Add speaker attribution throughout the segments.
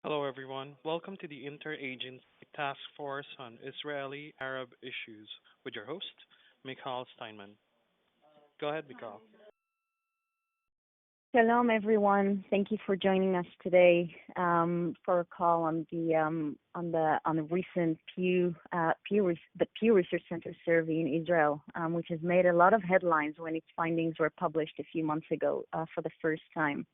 Speaker 1: Hello, everyone. Welcome to the Interagency Task Force on Israeli Arab Issues with your host, Mikhail Steinman. Go ahead, Mikhail.
Speaker 2: Shalom, everyone. Thank you for joining us today for a call on the recent the Pew Research Center survey in Israel, which has made a lot of headlines when its findings were published a few months ago for the first time.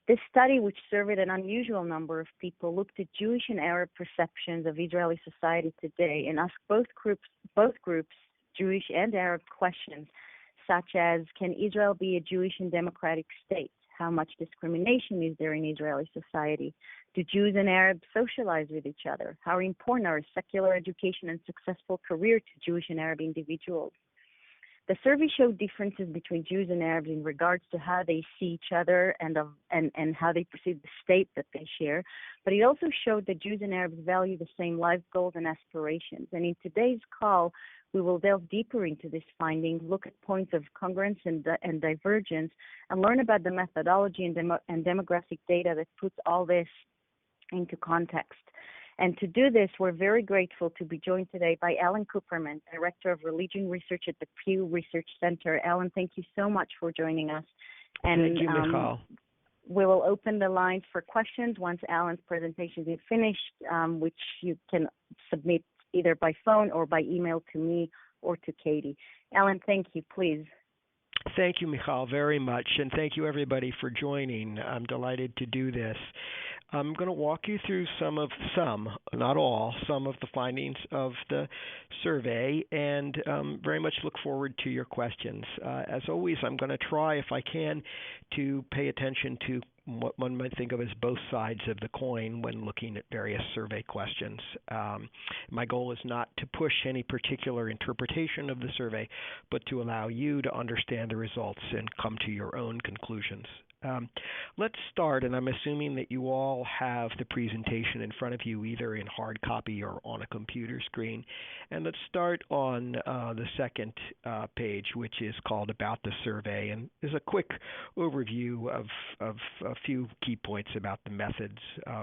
Speaker 2: This study, which surveyed an unusual number of people, looked at Jewish and Arab perceptions of Israeli society today and asked both groups, Jewish and Arab, questions such as, can Israel be a Jewish and democratic state? How much discrimination is there in Israeli society? Do Jews and Arabs socialize with each other? How important are secular education and successful career to Jewish and Arab individuals? The survey showed differences between Jews and Arabs in regards to how they see each other and how they perceive the state that they share, but it also showed that Jews and Arabs value the same life goals and aspirations. And in today's call, we will delve deeper into this finding, look at points of congruence and divergence, and learn about the methodology and demographic data that puts all this into context. And to do this, we're very grateful to be joined today by Alan Cooperman, Director of Religion Research at the Pew Research Center. Alan, thank you so much for joining us.
Speaker 3: And thank you, Michal.
Speaker 2: We will open the lines for questions once Alan's presentation is finished, which you can submit either by phone or by email to me or to Katie. Alan, thank you. Please.
Speaker 3: Thank you, Michal, very much, and thank you, everybody, for joining. I'm delighted to do this. I'm going to walk you through not all, some of the findings of the survey, and very much look forward to your questions. As always, I'm going to try, if I can, to pay attention to what one might think of as both sides of the coin when looking at various survey questions. My goal is not to push any particular interpretation of the survey, but to allow you to understand the results and come to your own conclusions. Let's start, and I'm assuming that you all have the presentation in front of you, either in hard copy or on a computer screen. And let's start on the second page, which is called About the Survey, and is a quick overview of a few key points about the methods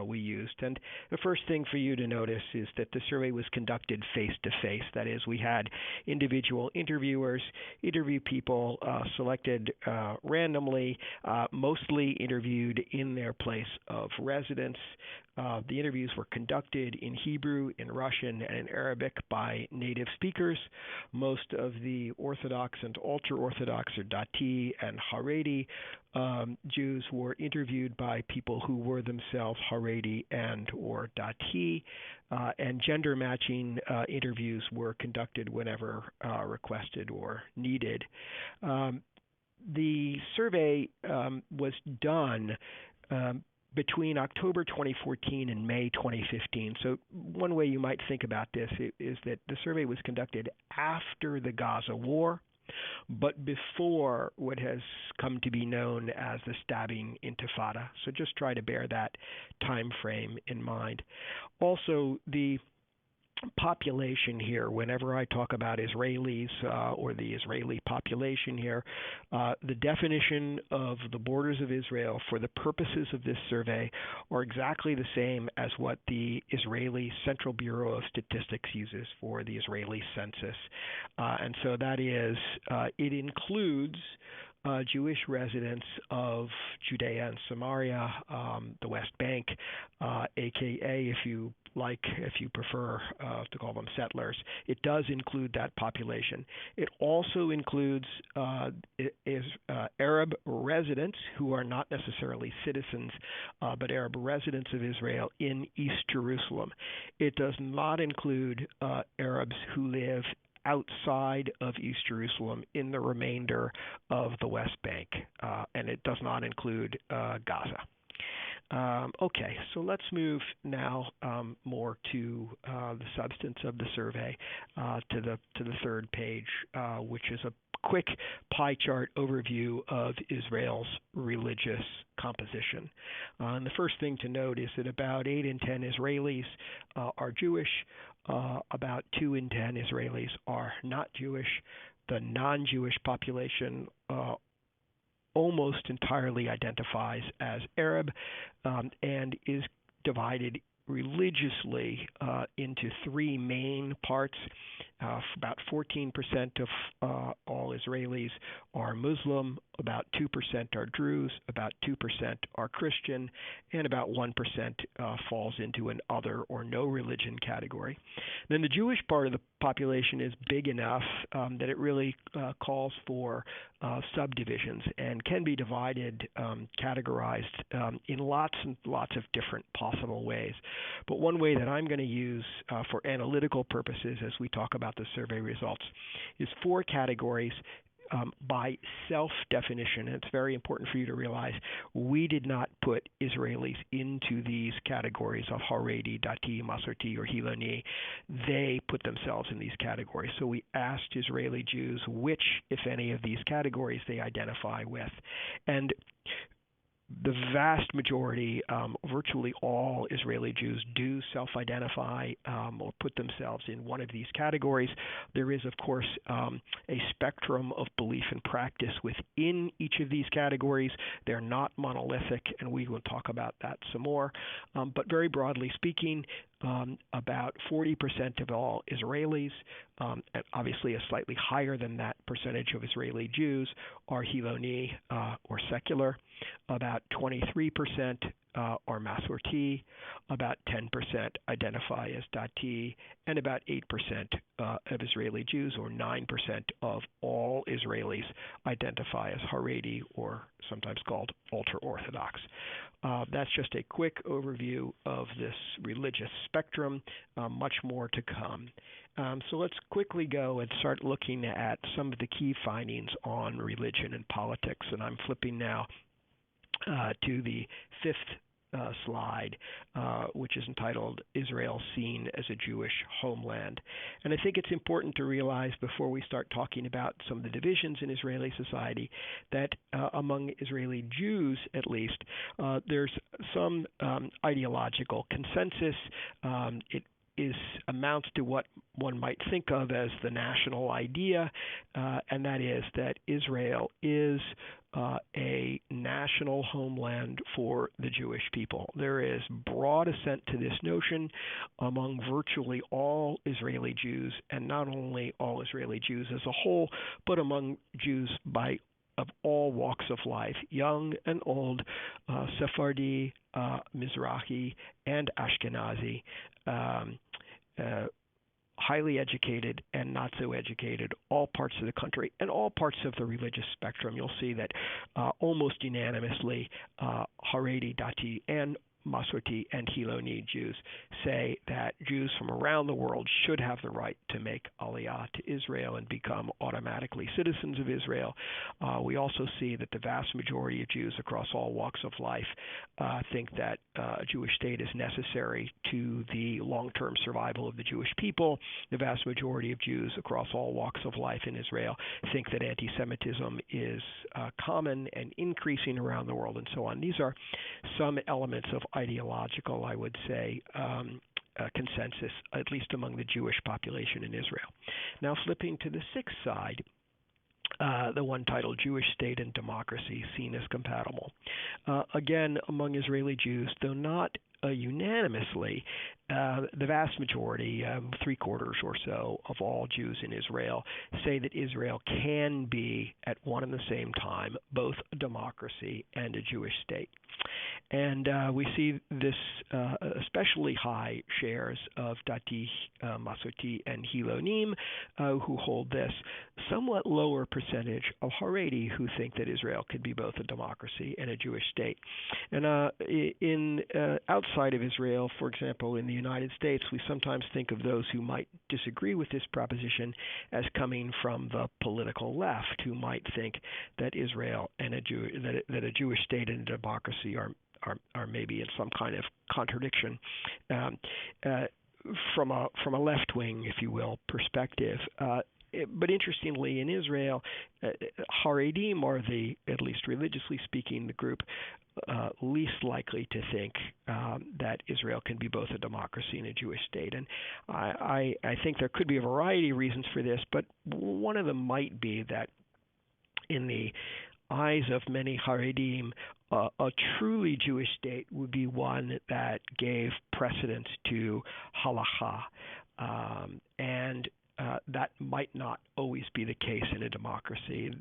Speaker 3: we used. And the first thing for you to notice is that the survey was conducted face-to-face. That is, we had individual interviewers interview people selected randomly, mostly interviewed in their place of residence. The interviews were conducted in Hebrew, in Russian, and in Arabic by native speakers. Most of the Orthodox and ultra-Orthodox, or Dati and Haredi, Jews were interviewed by people who were themselves Haredi and or Dati, and gender matching interviews were conducted whenever requested or needed. The survey was done between October 2014 and May 2015. So one way you might think about this is that the survey was conducted after the Gaza war, but before what has come to be known as the stabbing intifada. So just try to bear that time frame in mind. Also, the population here, whenever I talk about Israelis or the Israeli population here, the definition of the borders of Israel for the purposes of this survey are exactly the same as what the Israeli Central Bureau of Statistics uses for the Israeli census. And so that is, it includes Jewish residents of Judea and Samaria, the West Bank, aka, if you prefer to call them settlers. It does include that population. It also includes Arab residents who are not necessarily citizens, but Arab residents of Israel in East Jerusalem. It does not include Arabs who live outside of East Jerusalem in the remainder of the West Bank, and it does not include Gaza. Okay, so let's move now more to the substance of the survey, to the third page, which is a quick pie chart overview of Israel's religious composition. And the first thing to note is that about 8 in 10 Israelis are Jewish. About 2 in 10 Israelis are not Jewish. The non-Jewish population almost entirely identifies as Arab and is divided religiously into three main parts. About 14% of all Israelis are Muslim, about 2% are Druze, about 2% are Christian, and about 1% falls into an other or no religion category. Then the Jewish part of the population is big enough that it really calls for subdivisions and can be divided, categorized in lots and lots of different possible ways. But one way that I'm going to use for analytical purposes as we talk about the survey results is four categories by self-definition. And it's very important for you to realize we did not put Israelis into these categories of Haredi, Dati, Masorti, or Hiloni. They put themselves in these categories. So we asked Israeli Jews which, if any, of these categories they identify with. And the vast majority, virtually all Israeli Jews do self-identify or put themselves in one of these categories. There is, of course, a spectrum of belief and practice within each of these categories. They're not monolithic, and we will talk about that some more. But very broadly speaking, about 40% of all Israelis, and obviously a slightly higher than that percentage of Israeli Jews, are Hiloni or secular. About 23% are Masorti, about 10% identify as Dati, and about 8% of Israeli Jews, or 9% of all Israelis, identify as Haredi, or sometimes called ultra-Orthodox. That's just a quick overview of this religious spectrum, much more to come. So let's quickly go and start looking at some of the key findings on religion and politics. And I'm flipping now to the fifth slide, which is entitled Israel Seen as a Jewish Homeland. And I think it's important to realize before we start talking about some of the divisions in Israeli society that among Israeli Jews, at least, there's some ideological consensus. It amounts to what one might think of as the national idea, and that is that Israel is a national homeland for the Jewish people. There is broad assent to this notion among virtually all Israeli Jews, and not only all Israeli Jews as a whole, but among Jews of all walks of life, young and old, Sephardi, Mizrahi, and Ashkenazi, highly educated and not so educated, all parts of the country and all parts of the religious spectrum. You'll see that almost unanimously Haredi, Dati, and Masorti and Hiloni Jews say that Jews from around the world should have the right to make aliyah to Israel and become automatically citizens of Israel. We also see that the vast majority of Jews across all walks of life think that a Jewish state is necessary to the long-term survival of the Jewish people. The vast majority of Jews across all walks of life in Israel think that anti-Semitism is common and increasing around the world, and so on. These are some elements of ideological, I would say, consensus, at least among the Jewish population in Israel. Now flipping to the sixth side, the one titled Jewish State and Democracy Seen as Compatible. Again, among Israeli Jews, though not unanimously, the vast majority, three-quarters or so of all Jews in Israel, say that Israel can be, at one and the same time, both a democracy and a Jewish state. And we see this especially high shares of Dati, Masorti, and Hilonim who hold this, somewhat lower percentage of Haredi who think that Israel could be both a democracy and a Jewish state. And outside of Israel, for example, in the United States, we sometimes think of those who might disagree with this proposition as coming from the political left, who might think that Israel and that a Jewish state and a democracy are maybe in some kind of contradiction from a left wing, if you will, perspective. But interestingly, in Israel, Haredim are at least religiously speaking, the group least likely to think that Israel can be both a democracy and a Jewish state. And I think there could be a variety of reasons for this, but one of them might be that in the eyes of many Haredim, a truly Jewish state would be one that gave precedence to halacha, and that might not always be the case in a democracy.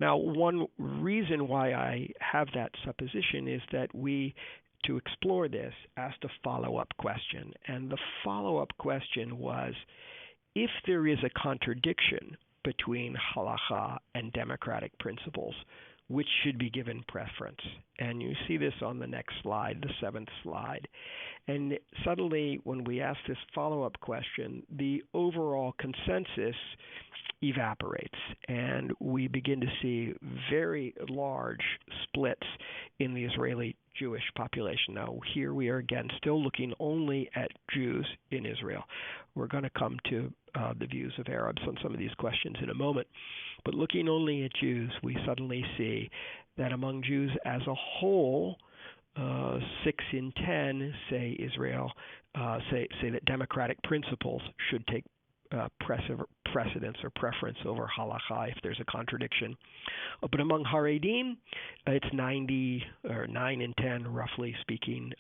Speaker 3: Now, one reason why I have that supposition is that to explore this, asked a follow-up question, and the follow-up question was, if there is a contradiction between halacha and democratic principles, which should be given preference? And you see this on the next slide, the seventh slide. And suddenly, when we ask this follow-up question, the overall consensus evaporates, and we begin to see very large splits in the Israeli Jewish population. Now, here we are again still looking only at Jews in Israel. We're going to come to the views of Arabs on some of these questions in a moment. But looking only at Jews, we suddenly see that among Jews as a whole, 6 in 10 say say that democratic principles should take precedence or preference over halacha if there's a contradiction. But among Haredim, it's 90 or 9 in 10, roughly speaking,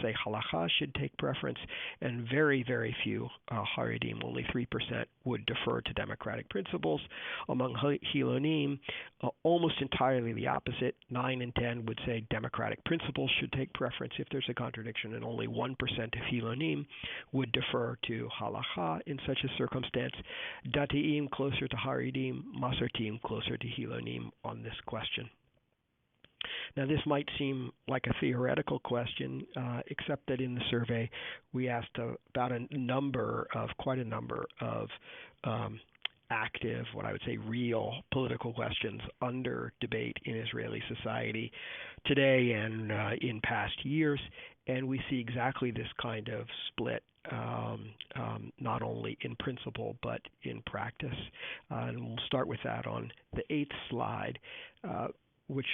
Speaker 3: say halacha should take preference, and very, very few Haredim, only 3%, would defer to democratic principles. Among Hilonim, almost entirely the opposite. 9 in 10 would say democratic principles should take preference if there's a contradiction, and only 1% of Hilonim would defer to halacha in such a circumstance. Dati'im closer to Haredim, Masortim closer to Hilonim on this question. Now, this might seem like a theoretical question, except that in the survey we asked about quite a number of active, what I would say real political questions under debate in Israeli society today and in past years, and we see exactly this kind of split, not only in principle but in practice. And we'll start with that on the 8th slide, which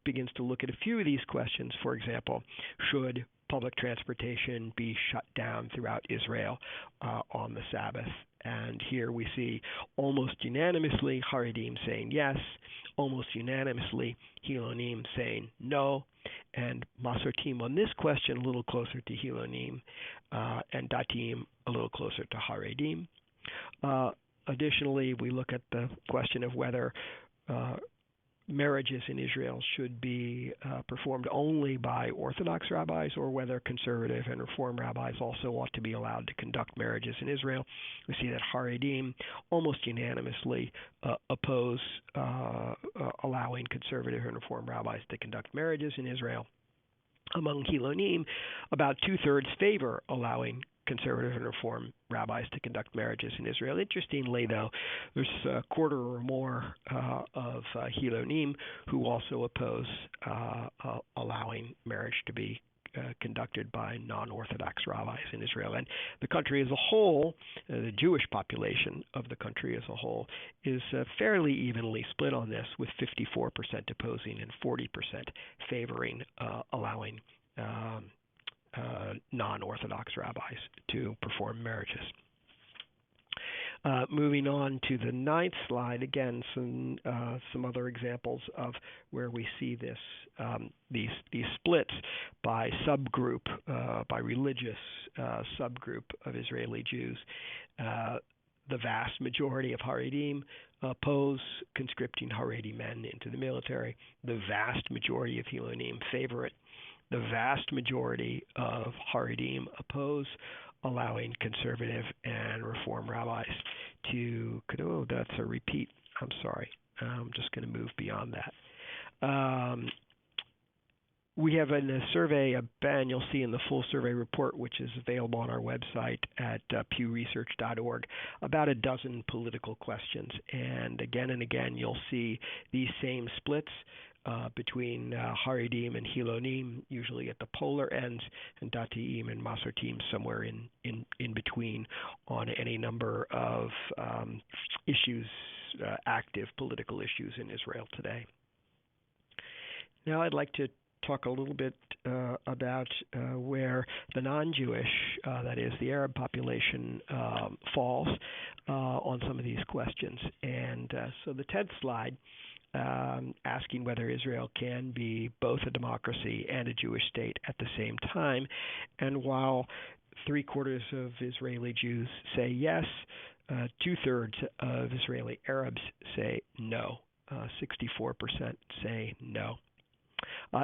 Speaker 3: begins to look at a few of these questions. For example, should public transportation be shut down throughout Israel on the Sabbath? And here we see almost unanimously Haredim saying yes, almost unanimously Hilonim saying no, and Masortim on this question a little closer to Hilonim, and Datim a little closer to Haredim. Additionally, we look at the question of whether marriages in Israel should be performed only by Orthodox rabbis, or whether conservative and Reform rabbis also ought to be allowed to conduct marriages in Israel. We see that Haredim almost unanimously oppose allowing conservative and Reform rabbis to conduct marriages in Israel. Among Hilonim, about 2/3 favor allowing conservative and Reform rabbis to conduct marriages in Israel. Interestingly, though, there's a quarter or more of Hilonim who also oppose allowing marriage to be conducted by non-Orthodox rabbis in Israel. And the country as a whole, the Jewish population of the country as a whole, is fairly evenly split on this, with 54% opposing and 40% favoring allowing non-Orthodox rabbis to perform marriages. Moving on to the 9th slide, again, some other examples of where we see this these splits by subgroup, by religious subgroup of Israeli Jews. The vast majority of Haredim oppose conscripting Haredi men into the military. The vast majority of Hilonim favor it. The vast majority of Haredim oppose allowing conservative and Reform rabbis to, that's a repeat. I'm sorry. I'm just going to move beyond that. We have in the survey, and you'll see in the full survey report, which is available on our website at pewresearch.org, about a dozen political questions. And again, you'll see these same splits between Haredim and Hilonim, usually at the polar ends, and Datiim and Masortim somewhere in between on any number of issues, active political issues in Israel today. Now I'd like to talk a little bit about where the non-Jewish, that is the Arab population, falls on some of these questions. And so the 10th slide asking whether Israel can be both a democracy and a Jewish state at the same time. And while 3/4 of Israeli Jews say yes, 2/3 of Israeli Arabs say no. 64% say no.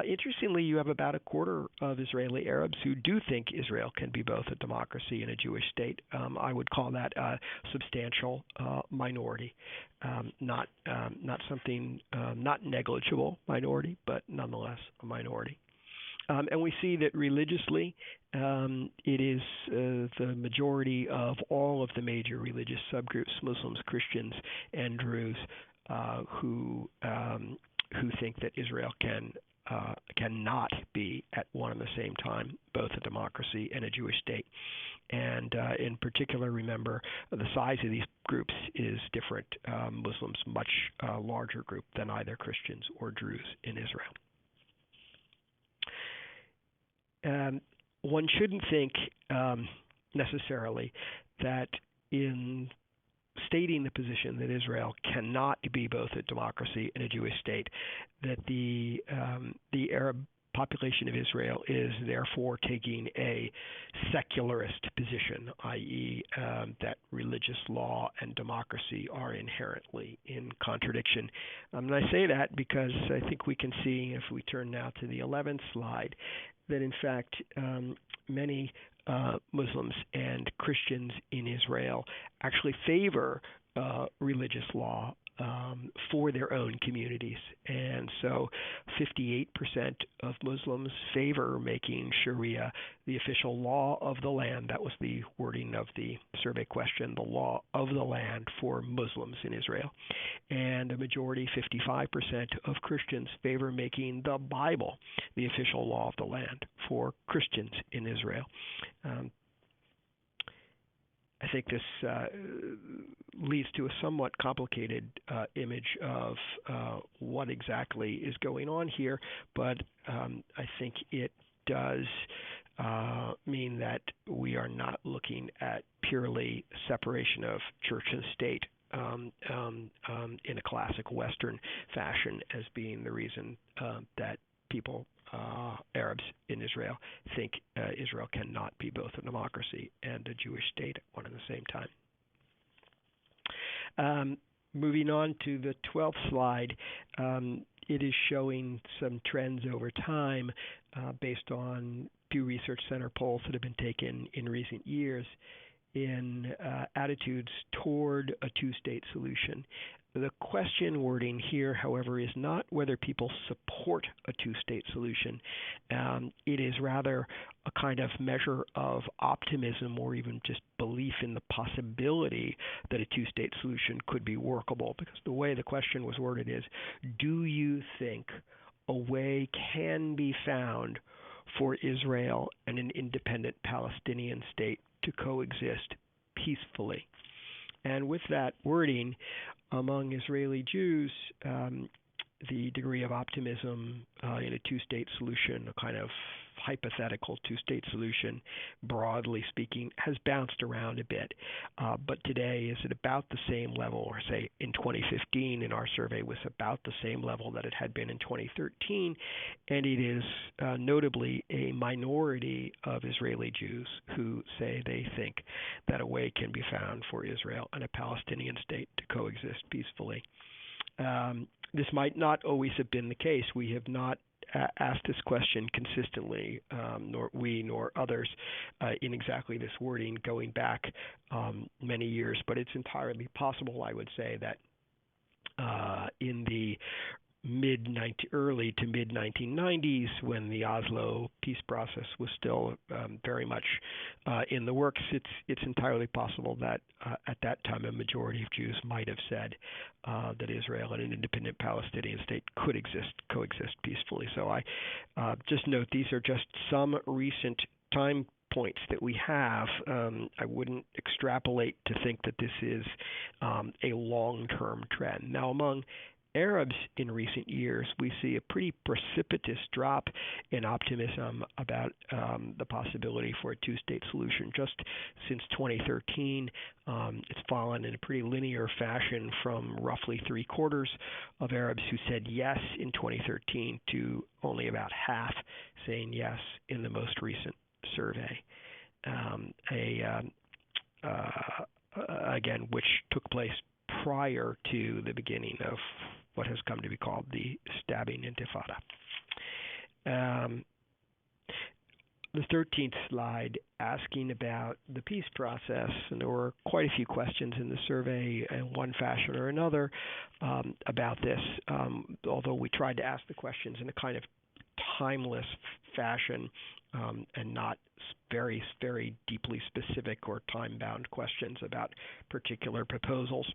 Speaker 3: Interestingly, you have about 1/4 of Israeli Arabs who do think Israel can be both a democracy and a Jewish state. I would call that a substantial minority, not negligible minority, but nonetheless a minority. And we see that religiously, it is the majority of all of the major religious subgroups, Muslims, Christians, and Druze, who think that Israel cannot be at one and the same time both a democracy and a Jewish state. And in particular, remember, the size of these groups is different. Muslims, much larger group than either Christians or Druze in Israel. One shouldn't think necessarily that in stating the position that Israel cannot be both a democracy and a Jewish state, that the Arab population of Israel is therefore taking a secularist position, i.e., that religious law and democracy are inherently in contradiction. And I say that because I think we can see, if we turn now to the 11th slide, that in fact many Muslims and Christians in Israel actually favor religious law for their own communities. And so 58% of Muslims favor making Sharia the official law of the land. That was the wording of the survey question, the law of the land for Muslims in Israel. And a majority, 55% of Christians favor making the Bible the official law of the land for Christians in Israel. I think this leads to a somewhat complicated image of what exactly is going on here, but I think it does mean that we are not looking at purely separation of church and state in a classic Western fashion as being the reason that people, Arabs in Israel, think Israel cannot be both a democracy and a Jewish state at one and the same time. Moving on to the 12th slide, it is showing some trends over time based on Pew Research Center polls that have been taken in recent years in attitudes toward a two-state solution. The question wording here, however, is not whether people support a two-state solution. It is rather a kind of measure of optimism or even just belief in the possibility that a two-state solution could be workable. Because the way the question was worded is, do you think a way can be found for Israel and an independent Palestinian state to coexist peacefully? And with that wording, among Israeli Jews, the degree of optimism in a two-state solution, a kind of hypothetical two-state solution, broadly speaking, has bounced around a bit. But today is at about the same level, or say in 2015 in our survey was about the same level that it had been in 2013. And it is notably a minority of Israeli Jews who say they think that a way can be found for Israel and a Palestinian state to coexist peacefully. This might not always have been the case. We have not asked this question consistently, nor we nor others, in exactly this wording going back many years. But it's entirely possible, I would say, that in the early to mid 1990s, when the Oslo peace process was still very much in the works, it's entirely possible that at that time a majority of Jews might have said that Israel and an independent Palestinian state could coexist peacefully. So I just note these are just some recent time points that we have. I wouldn't extrapolate to think that this is a long-term trend. Now, among Arabs in recent years, we see a pretty precipitous drop in optimism about the possibility for a two-state solution. Just since 2013, it's fallen in a pretty linear fashion from roughly three-quarters of Arabs who said yes in 2013 to only about half saying yes in the most recent survey. Again, which took place prior to the beginning of what has come to be called the stabbing intifada. The 13th slide asking about the peace process, and there were quite a few questions in the survey in one fashion or another about this, although we tried to ask the questions in a kind of timeless fashion and not very, very deeply specific or time-bound questions about particular proposals.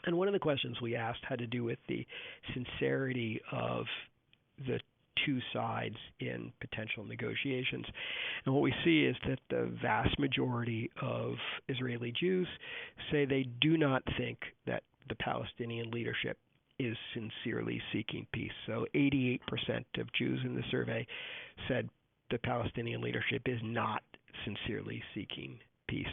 Speaker 3: And one of the questions we asked had to do with the sincerity of the two sides in potential negotiations. And what we see is that the vast majority of Israeli Jews say they do not think that the Palestinian leadership is sincerely seeking peace. So 88% of Jews in the survey said the Palestinian leadership is not sincerely seeking peace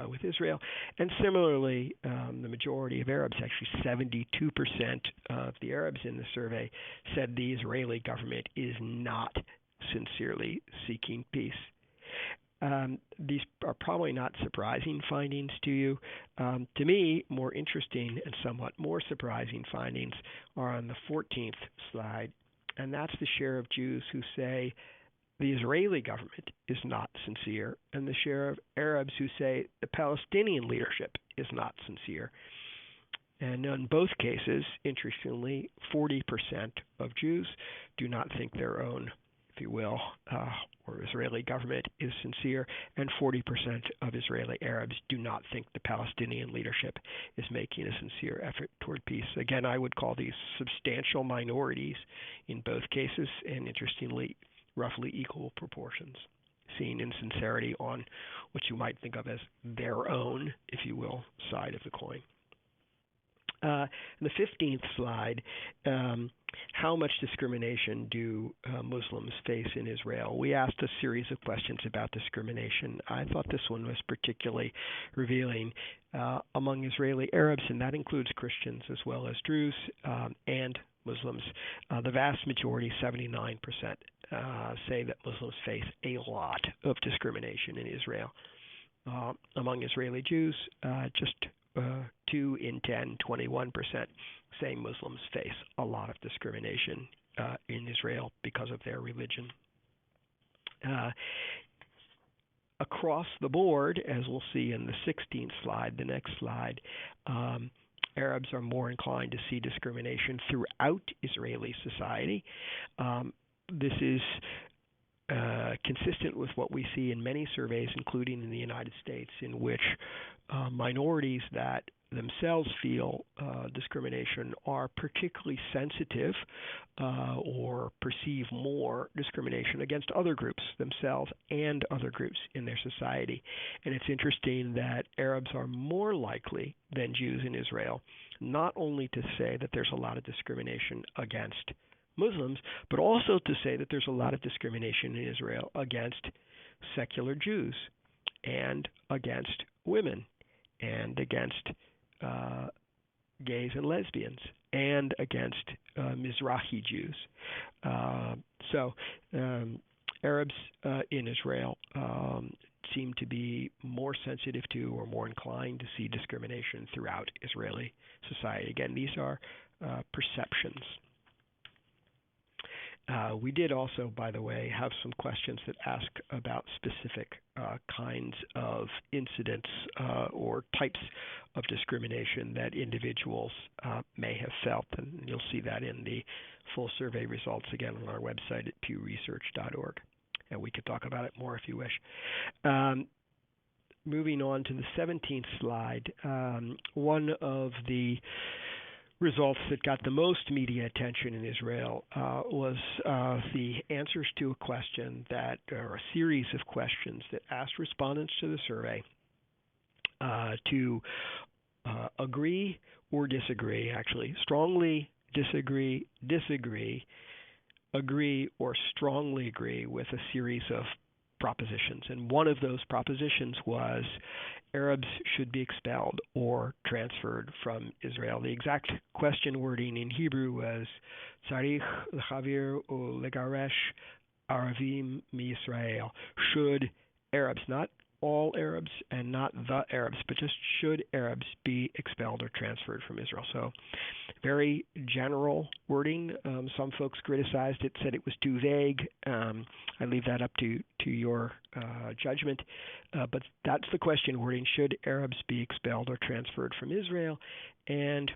Speaker 3: with Israel. And similarly, the majority of Arabs, actually 72% of the Arabs in the survey, said the Israeli government is not sincerely seeking peace. These are probably not surprising findings to you. To me, more interesting and somewhat more surprising findings are on the 14th slide, and that's the share of Jews who say the Israeli government is not sincere, and the share of Arabs who say the Palestinian leadership is not sincere. And in both cases, interestingly, 40% of Jews do not think their own, if you will, or Israeli government is sincere, and 40% of Israeli Arabs do not think the Palestinian leadership is making a sincere effort toward peace. Again, I would call these substantial minorities in both cases, and interestingly, roughly equal proportions, seen in sincerity on what you might think of as their own, if you will, side of the coin. The 15th slide, how much discrimination do Muslims face in Israel? We asked a series of questions about discrimination. I thought this one was particularly revealing among Israeli Arabs, and that includes Christians as well as Druze and Muslims. The vast majority, 79%, say that Muslims face a lot of discrimination in Israel. Among Israeli Jews, just 2 in 10, 21%, say Muslims face a lot of discrimination in Israel because of their religion. Across the board, as we'll see in the 16th slide, the next slide, Arabs are more inclined to see discrimination throughout Israeli society. This is consistent with what we see in many surveys, including in the United States, in which minorities that themselves feel discrimination are particularly sensitive or perceive more discrimination against other groups themselves and other groups in their society. And it's interesting that Arabs are more likely than Jews in Israel not only to say that there's a lot of discrimination against Muslims, but also to say that there's a lot of discrimination in Israel against secular Jews and against women and against gays and lesbians and against Mizrahi Jews. So Arabs in Israel seem to be more sensitive to or more inclined to see discrimination throughout Israeli society. Again, these are perceptions. We did also, by the way, have some questions that ask about specific kinds of incidents or types of discrimination that individuals may have felt, and you'll see that in the full survey results again on our website at pewresearch.org, and we could talk about it more if you wish. Moving on to the 17th slide, one of the results that got the most media attention in Israel was the answers to a question that, or a series of questions that asked respondents to the survey to agree or disagree, actually strongly disagree, agree, or strongly agree with a series of propositions. And one of those propositions was Arabs should be expelled or transferred from Israel. The exact question wording in Hebrew was Tzarich l'chavir u'legaresh Aravim miYisrael. Should Arabs, not all Arabs and not the Arabs, but just should Arabs be expelled or transferred from Israel? So very general wording. Some folks criticized it, said it was too vague. I leave that up to your judgment. But that's the question wording. Should Arabs be expelled or transferred from Israel? And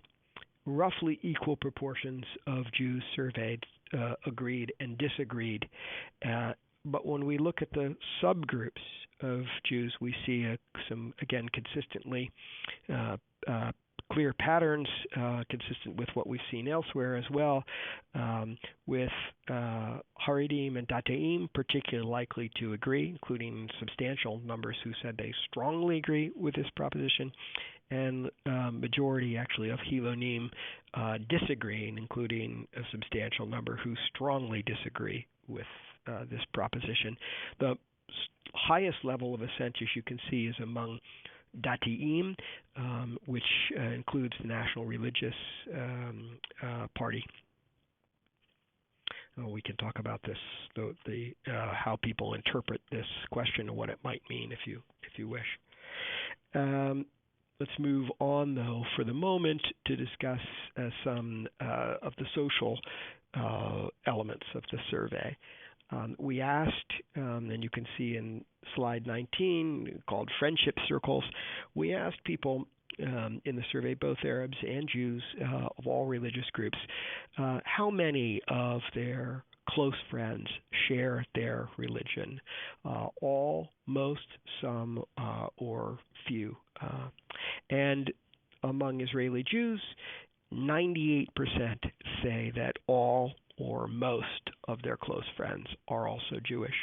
Speaker 3: roughly equal proportions of Jews surveyed agreed and disagreed. But when we look at the subgroups of Jews, we see some, again, consistently clear patterns, consistent with what we've seen elsewhere as well, with Haredim and Dataim particularly likely to agree, including substantial numbers who said they strongly agree with this proposition, and majority actually of Hilonim disagreeing, including a substantial number who strongly disagree with this proposition. The highest level of assent, as you can see, is among Datiim, which includes the National Religious Party. We can talk about this, the how people interpret this question and what it might mean if you wish. Let's move on, though, for the moment to discuss some of the social elements of the survey. We asked, and you can see in slide 19, called Friendship Circles, we asked people in the survey, both Arabs and Jews of all religious groups, how many of their close friends share their religion. All, most, some, or few. And among Israeli Jews, 98% say that all or most of their close friends are also Jewish.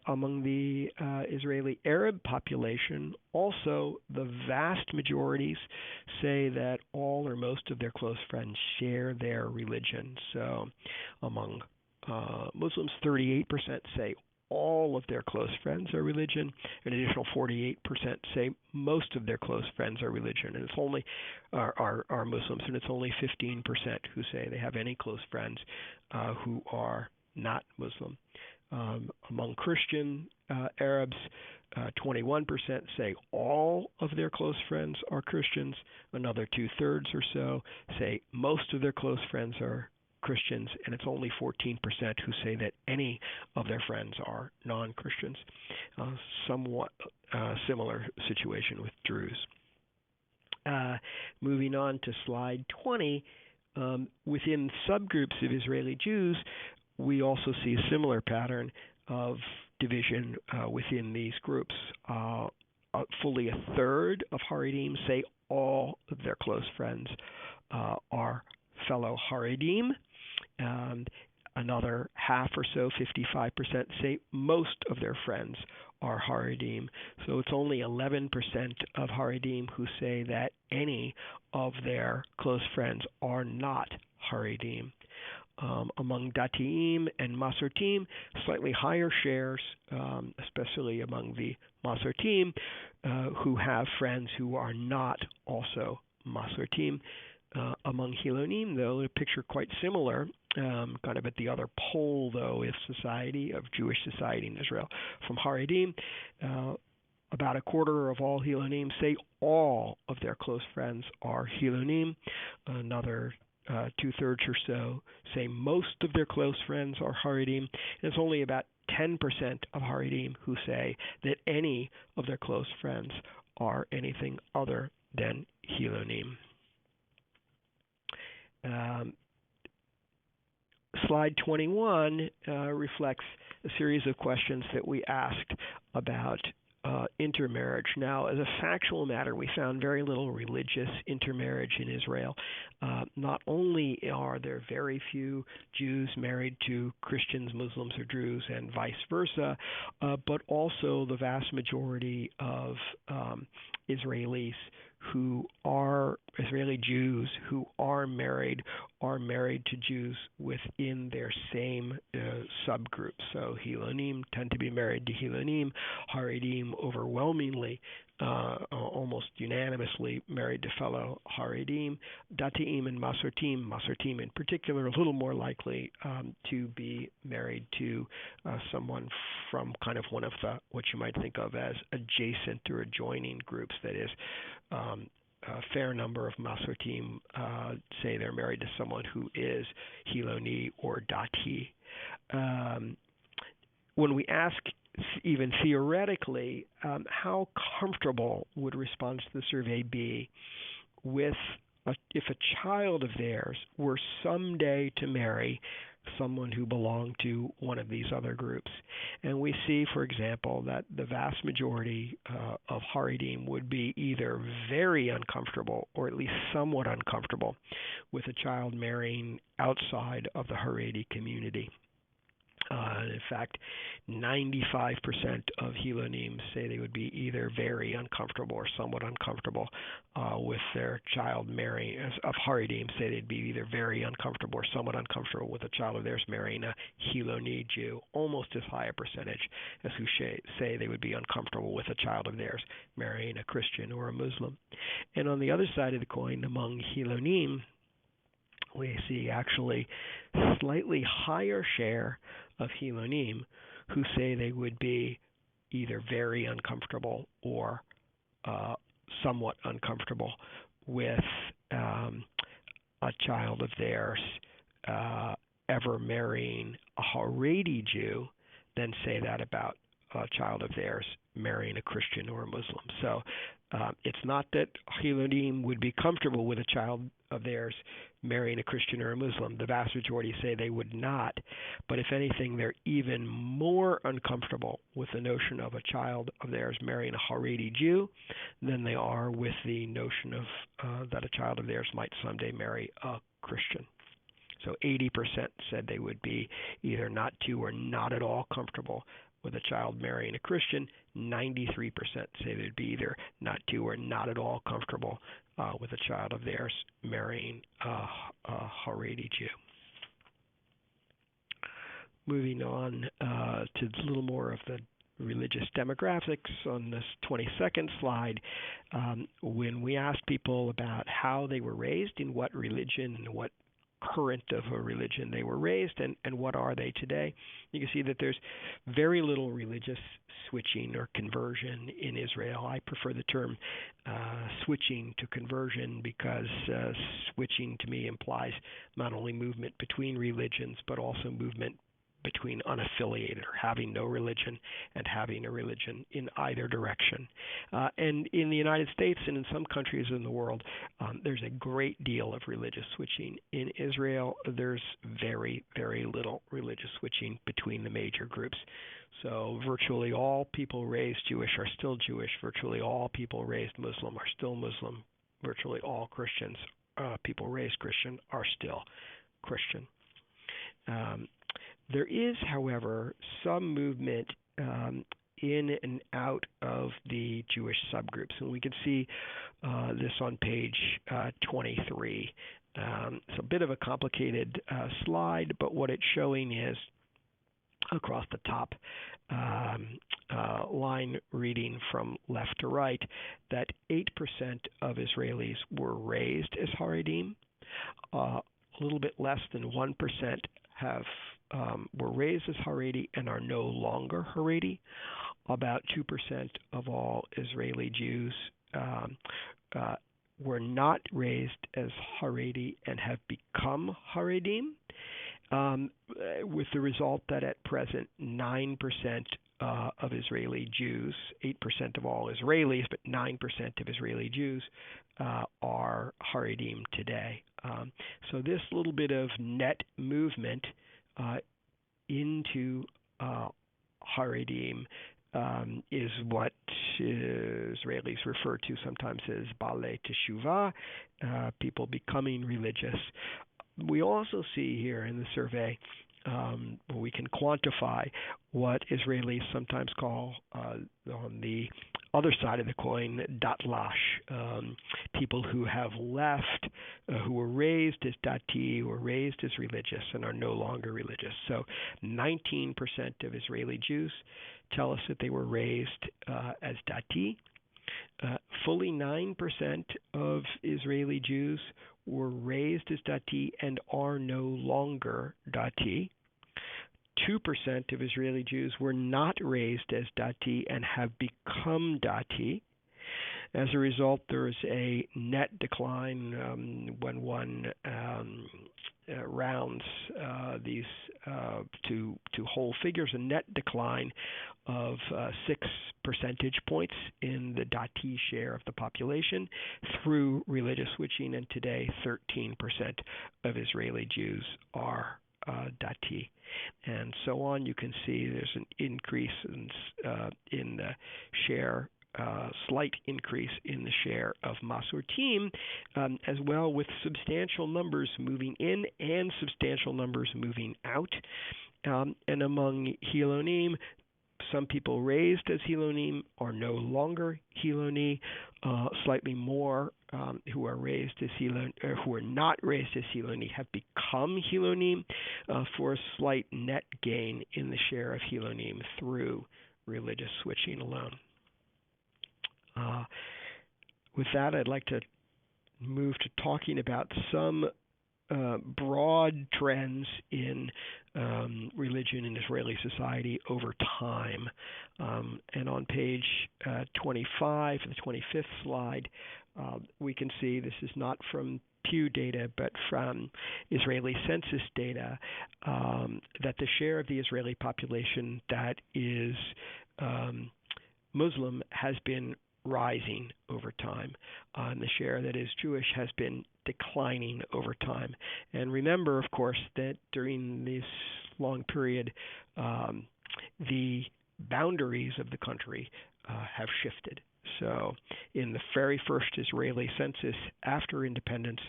Speaker 3: Among the Israeli Arab population, also the vast majorities say that all or most of their close friends share their religion. So among Muslims, 38% say all of their close friends are religion. An additional 48% say most of their close friends are religion, and it's only are Muslims, and it's only 15% who say they have any close friends who are not Muslim. Among Christian Arabs, 21% say all of their close friends are Christians. Another 2/3 or so say most of their close friends are Christians, and it's only 14% who say that any of their friends are non-Christians. Somewhat similar situation with Druze. Moving on to slide 20, within subgroups of Israeli Jews, we also see a similar pattern of division within these groups. Fully 1/3 of Haredim say all of their close friends are fellow Haredim. Another half or so, 55%, say most of their friends are Haredim. So it's only 11% of Haredim who say that any of their close friends are not Haredim. Among Datiim and Masortim, slightly higher shares, especially among the Masortim, who have friends who are not also Masortim. Among Hilonim, though, the picture quite similar, kind of at the other pole, though, of society, of Jewish society in Israel. From Haredim, about 1/4 of all Hilonim say all of their close friends are Hilonim. Another 2/3 or so say most of their close friends are Haredim. And it's only about 10% of Haredim who say that any of their close friends are anything other than Hilonim. Slide 21 reflects a series of questions that we asked about intermarriage. Now, as a factual matter, we found very little religious intermarriage in Israel. Not only are there very few Jews married to Christians, Muslims, or Druze, and vice versa, but also the vast majority of Israelis who are Israeli Jews who are married to Jews within their same subgroup. So Hilonim tend to be married to Hilonim, Haredim overwhelmingly, almost unanimously married to fellow Haredim, Datiim and Masortim in particular, a little more likely to be married to someone from kind of one of the what you might think of as adjacent or adjoining groups. That is, a fair number of Masortim say they're married to someone who is Hiloni or Dati. When we ask, even theoretically, how comfortable would response to the survey be with if a child of theirs were someday to marry someone who belonged to one of these other groups? And we see, for example, that the vast majority of Haredim would be either very uncomfortable or at least somewhat uncomfortable with a child marrying outside of the Haredi community. In fact, 95% of Hilonim say they would be either very uncomfortable or somewhat uncomfortable with their child marrying. Of Haredim say they'd be either very uncomfortable or somewhat uncomfortable with a child of theirs marrying a Hiloni Jew. Almost as high a percentage as who say they would be uncomfortable with a child of theirs marrying a Christian or a Muslim. And on the other side of the coin, among Hilonim, we see actually slightly higher share of Hilonim who say they would be either very uncomfortable or somewhat uncomfortable with a child of theirs ever marrying a Haredi Jew than say that about a child of theirs marrying a Christian or a Muslim. So it's not that Hilonim would be comfortable with a child of theirs marrying a Christian or a Muslim. The vast majority say they would not. But if anything, they're even more uncomfortable with the notion of a child of theirs marrying a Haredi Jew than they are with the notion of that a child of theirs might someday marry a Christian. So 80% said they would be either not too or not at all comfortable with a child marrying a Christian. 93% say they'd be either not too or not at all comfortable with a child of theirs marrying a Haredi Jew. Moving on to a little more of the religious demographics on this 22nd slide, when we asked people about how they were raised, in what religion and what current of a religion they were raised, and what are they today, you can see that there's very little religious switching or conversion in Israel. I prefer the term switching to conversion because switching to me implies not only movement between religions but also movement between unaffiliated or having no religion and having a religion in either direction. And in the United States and in some countries in the world, there's a great deal of religious switching. In Israel, there's very, very little religious switching between the major groups. So virtually all people raised Jewish are still Jewish. Virtually all people raised Muslim are still Muslim. Virtually all Christians, people raised Christian, are still Christian. There is, however, some movement in and out of the Jewish subgroups, and we can see this on page 23. It's a bit of a complicated slide, but what it's showing is across the top line, reading from left to right, that 8% of Israelis were raised as Haredim. A little bit less than 1% were raised as Haredi and are no longer Haredi. About 2% of all Israeli Jews were not raised as Haredi and have become Haredim, with the result that at present 9% of Israeli Jews, 8% of all Israelis, but 9% of Israeli Jews are Haredim today. So this little bit of net movement into Haredim is what Israelis refer to sometimes as Balei Teshuvah, people becoming religious. We also see here in the survey we can quantify what Israelis sometimes call, on the other side of the coin, datlash, people who have left, who were raised as dati, were raised as religious, and are no longer religious. So 19% of Israeli Jews tell us that they were raised as dati. Fully 9% of Israeli Jews were raised as dati and are no longer dati. 2% of Israeli Jews were not raised as dati and have become dati. As a result, there is a net decline when one rounds these to whole figures, a net decline of 6 percentage points in the dati share of the population through religious switching, and today 13% of Israeli Jews are dati, and so on. You can see there's an increase in the share, slight increase in the share of Masortim, as well, with substantial numbers moving in and substantial numbers moving out. And among Hilonim, some people raised as Hilonim are no longer Hiloni. Slightly more who are raised as Hiloni, or who are not raised as Hiloni, have become Hilonim, for a slight net gain in the share of Hilonim through religious switching alone. With that, I'd like to move to talking about some broad trends in religion in Israeli society over time. And on page 25, the 25th slide, we can see, this is not from Pew data, but from Israeli census data, that the share of the Israeli population that is Muslim has been rising over time, and the share that is Jewish has been declining over time. And remember, of course, that during this long period, the boundaries of the country have shifted. So in the very first Israeli census after independence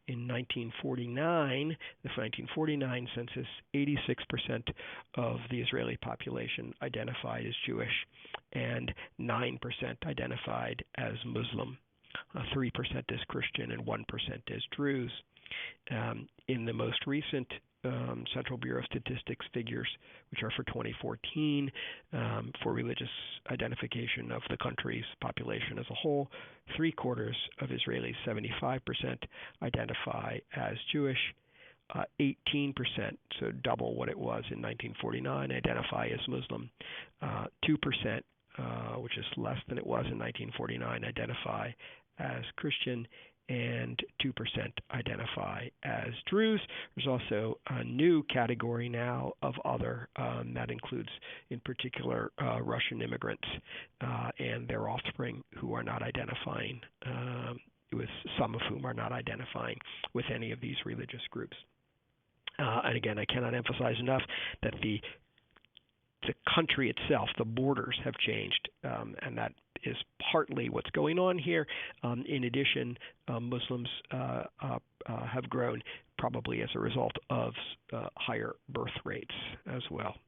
Speaker 3: in 1949, the 1949 census, 86% of the Israeli population identified as Jewish and 9% identified as Muslim, 3% as Christian, and 1% as Druze. In the most recent Central Bureau of Statistics figures, which are for 2014, for religious identification of the country's population as a whole, 3/4 of Israelis, 75%, identify as Jewish. 18%, so double what it was in 1949, identify as Muslim. 2%, which is less than it was in 1949, identify as Christian, and 2% identify as Druze. There's also a new category now of other, that includes in particular Russian immigrants and their offspring who are not identifying, with some of whom are not identifying with any of these religious groups. And again, I cannot emphasize enough that the country itself, the borders have changed, and that is partly what's going on here. In addition, Muslims have grown probably as a result of higher birth rates as well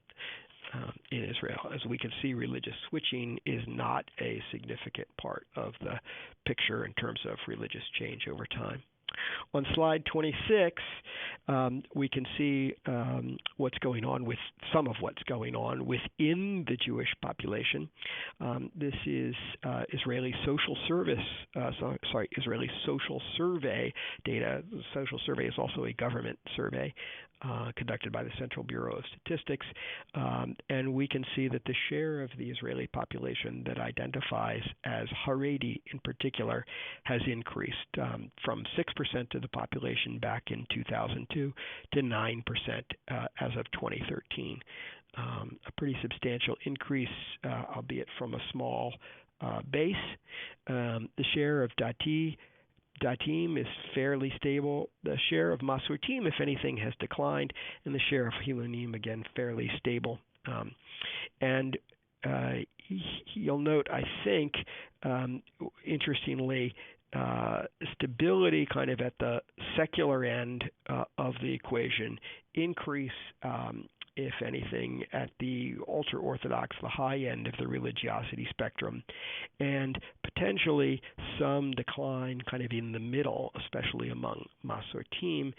Speaker 3: in Israel. As we can see, religious switching is not a significant part of the picture in terms of religious change over time. On slide 26, we can see what's going on with some of what's going on within the Jewish population. This is Israeli social survey data. The social survey is also a government survey conducted by the Central Bureau of Statistics, and we can see that the share of the Israeli population that identifies as Haredi in particular has increased from 6% of the population back in 2002 to 9% as of 2013. A pretty substantial increase, albeit from a small base. The share of Datim is fairly stable. The share of Masortim, if anything, has declined, and the share of Hilonim, again, fairly stable. And you'll note, I think, interestingly, stability kind of at the secular end of the equation increase, if anything, at the ultra-Orthodox, the high end of the religiosity spectrum, and potentially some decline kind of in the middle, especially among Masortim,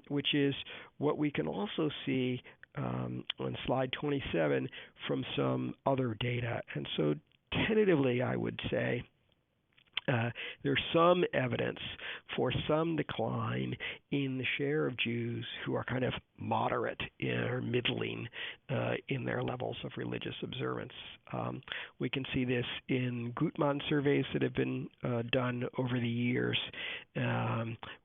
Speaker 3: which is what we can also see on slide 27 from some other data. And so tentatively, I would say, there's some evidence for some decline in the share of Jews who are kind of moderate or middling in their levels of religious observance. We can see this in Gutmann surveys that have been done over the years,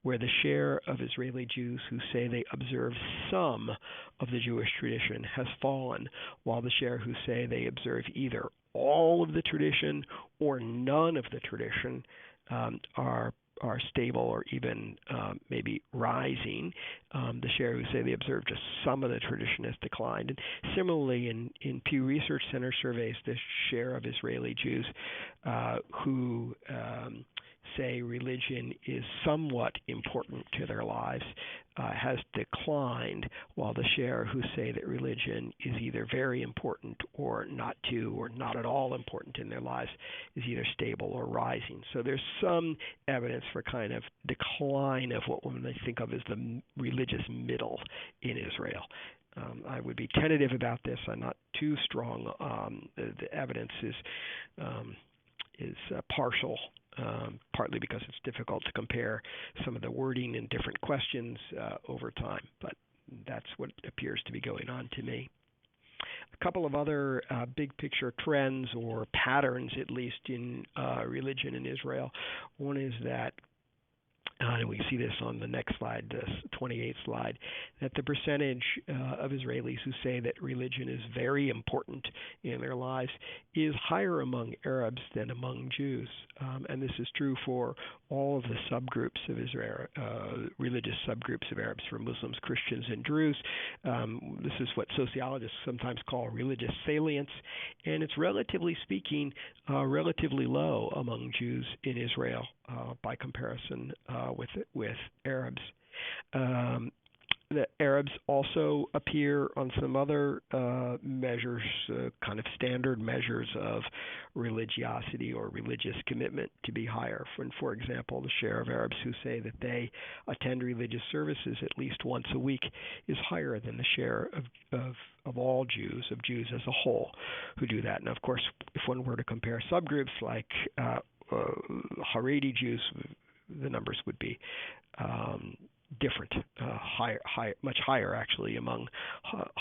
Speaker 3: where the share of Israeli Jews who say they observe some of the Jewish tradition has fallen, while the share who say they observe either all of the tradition or none of the tradition are stable or even maybe rising. The share who say they observe just some of the tradition has declined. And similarly, in Pew Research Center surveys, the share of Israeli Jews who say religion is somewhat important to their lives has declined, while the share who say that religion is either very important or not at all important in their lives is either stable or rising. So there's some evidence for kind of decline of what one may think of as the religious middle in Israel. I would be tentative about this. I'm not too strong. The evidence is partial. Partly because it's difficult to compare some of the wording in different questions over time, but that's what appears to be going on to me. A couple of other big picture trends or patterns, at least in religion in Israel. One is that, and we see this on the next slide, the 28th slide, that the percentage of Israelis who say that religion is very important in their lives is higher among Arabs than among Jews. And this is true for all of the subgroups of Israel, religious subgroups of Arabs, for Muslims, Christians, and Druze. This is what sociologists sometimes call religious salience, and it's relatively speaking relatively low among Jews in Israel by comparison with Arabs. The Arabs also appear on some other measures, kind of standard measures of religiosity or religious commitment, to be higher. For example, the share of Arabs who say that they attend religious services at least once a week is higher than the share of all Jews, of Jews as a whole, who do that. And of course, if one were to compare subgroups like Haredi Jews, the numbers would be different, much higher actually among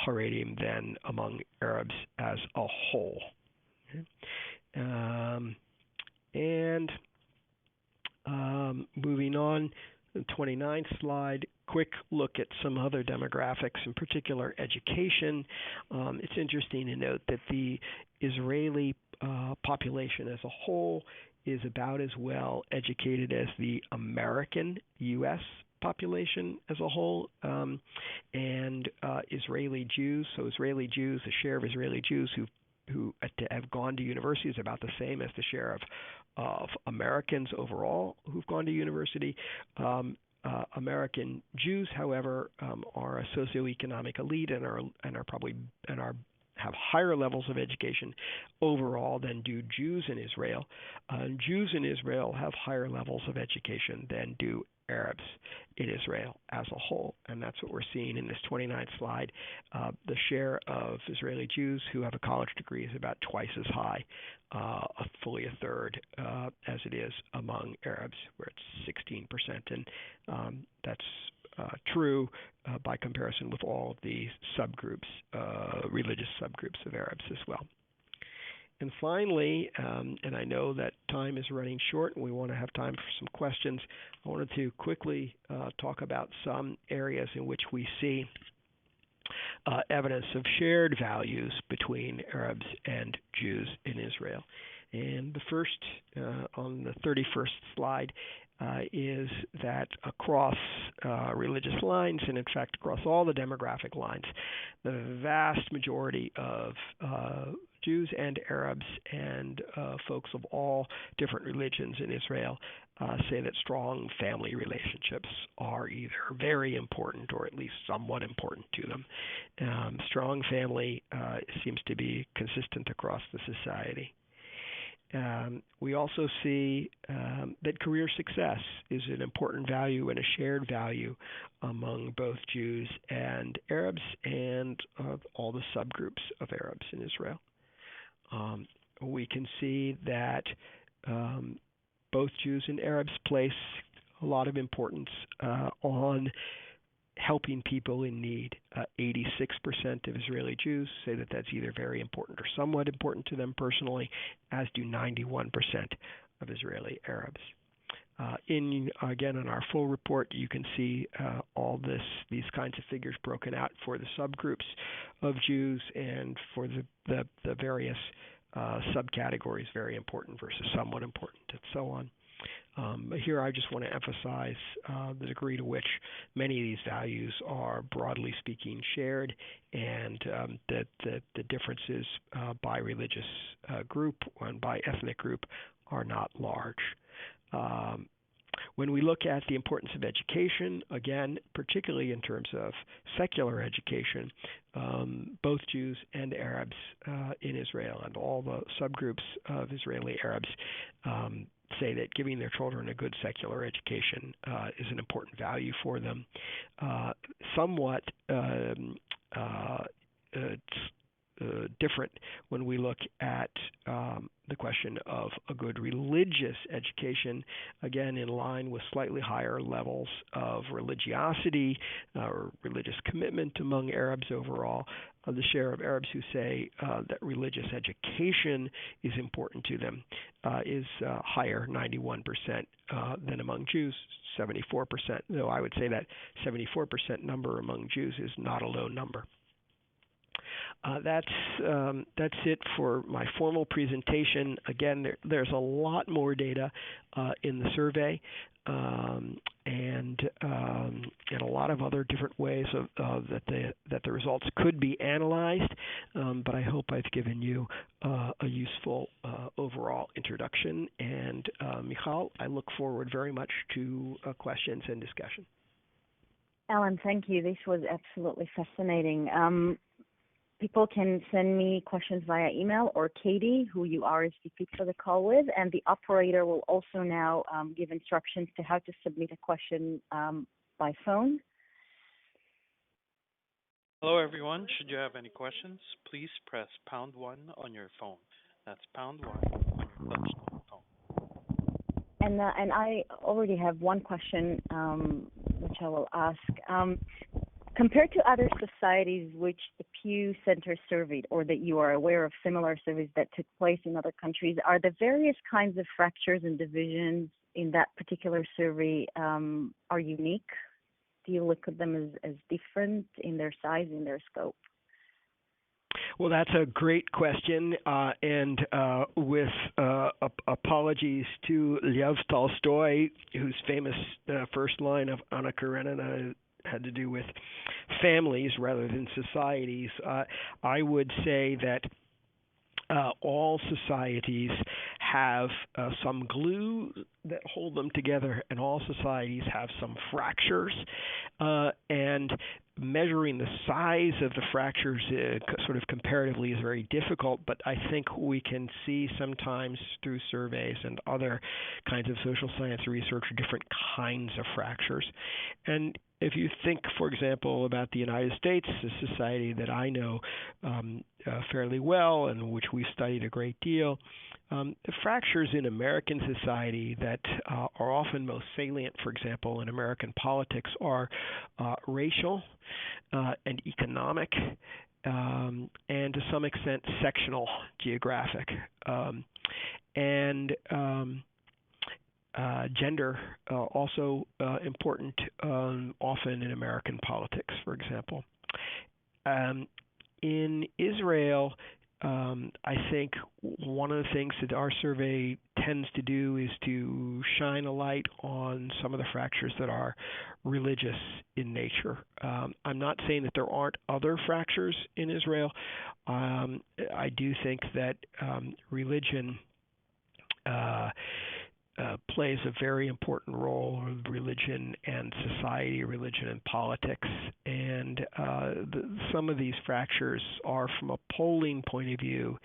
Speaker 3: Haredim than among Arabs as a whole. And moving on, the 29th slide, quick look at some other demographics, in particular education. It's interesting to note that the Israeli population as a whole is about as well educated as the American U.S. population as a whole, and Israeli Jews. So Israeli Jews, the share of Israeli Jews who have gone to university is about the same as the share of Americans overall who've gone to university. American Jews, however, are a socioeconomic elite and have higher levels of education overall than do Jews in Israel. Jews in Israel have higher levels of education than do Arabs in Israel as a whole, and that's what we're seeing in this 29th slide. The share of Israeli Jews who have a college degree is about twice as high, fully a third, as it is among Arabs, where it's 16%, and that's true by comparison with all of the subgroups, religious subgroups of Arabs as well. And finally, and I know that time is running short and we want to have time for some questions, I wanted to quickly talk about some areas in which we see evidence of shared values between Arabs and Jews in Israel. And the first, on the 31st slide, is that across religious lines, and in fact across all the demographic lines, the vast majority of Jews and Arabs and folks of all different religions in Israel say that strong family relationships are either very important or at least somewhat important to them. Strong family seems to be consistent across the society. We also see that career success is an important value and a shared value among both Jews and Arabs and all the subgroups of Arabs in Israel. We can see that both Jews and Arabs place a lot of importance on helping people in need. 86% of Israeli Jews say that that's either very important or somewhat important to them personally, as do 91% of Israeli Arabs. Again, in our full report, you can see these kinds of figures broken out for the subgroups of Jews and for the various subcategories, very important versus somewhat important, and so on. Here I just want to emphasize the degree to which many of these values are, broadly speaking, shared, and that the differences by religious group and by ethnic group are not large. When we look at the importance of education, again, particularly in terms of secular education, both Jews and Arabs in Israel and all the subgroups of Israeli Arabs say that giving their children a good secular education is an important value for them. Somewhat different when we look at the question of a good religious education, again in line with slightly higher levels of religiosity or religious commitment among Arabs overall. The share of Arabs who say that religious education is important to them is higher, 91%, than among Jews, 74%, though I would say that 74% number among Jews is not a low number. That's it for my formal presentation. Again, there's a lot more data in the survey and a lot of other different ways that the results could be analyzed. But I hope I've given you a useful overall introduction. And Michal, I look forward very much to questions and discussion.
Speaker 2: Alan, thank you. This was absolutely fascinating. People can send me questions via email or Katie, who you RSVP'd for the call with, and the operator will also now give instructions to how to submit a question by phone.
Speaker 1: Hello, everyone. Should you have any questions, please press #1 on your phone. That's #1 on your touchtone phone.
Speaker 2: And I already have one question, which I will ask. Compared to other societies which the Pew Center surveyed, or that you are aware of similar surveys that took place in other countries, are the various kinds of fractures and divisions in that particular survey are unique? Do you look at them as different in their size, in their scope?
Speaker 3: Well, that's a great question, and with apologies to Lev Tolstoy, whose famous first line of Anna Karenina had to do with families rather than societies, I would say that all societies have some glue that hold them together, and all societies have some fractures. And measuring the size of the fractures sort of comparatively is very difficult, but I think we can see sometimes through surveys and other kinds of social science research different kinds of fractures. And if you think, for example, about the United States, a society that I know fairly well and which we've studied a great deal, the fractures in American society that are often most salient, for example, in American politics, are racial and economic, and to some extent sectional, geographic, and gender also important often in American politics, for example. In Israel, I think one of the things that our survey tends to do is to shine a light on some of the fractures that are religious in nature. I'm not saying that there aren't other fractures in Israel. I do think that religion plays a very important role, religion and society, religion and politics. And some of these fractures are, from a polling point of view,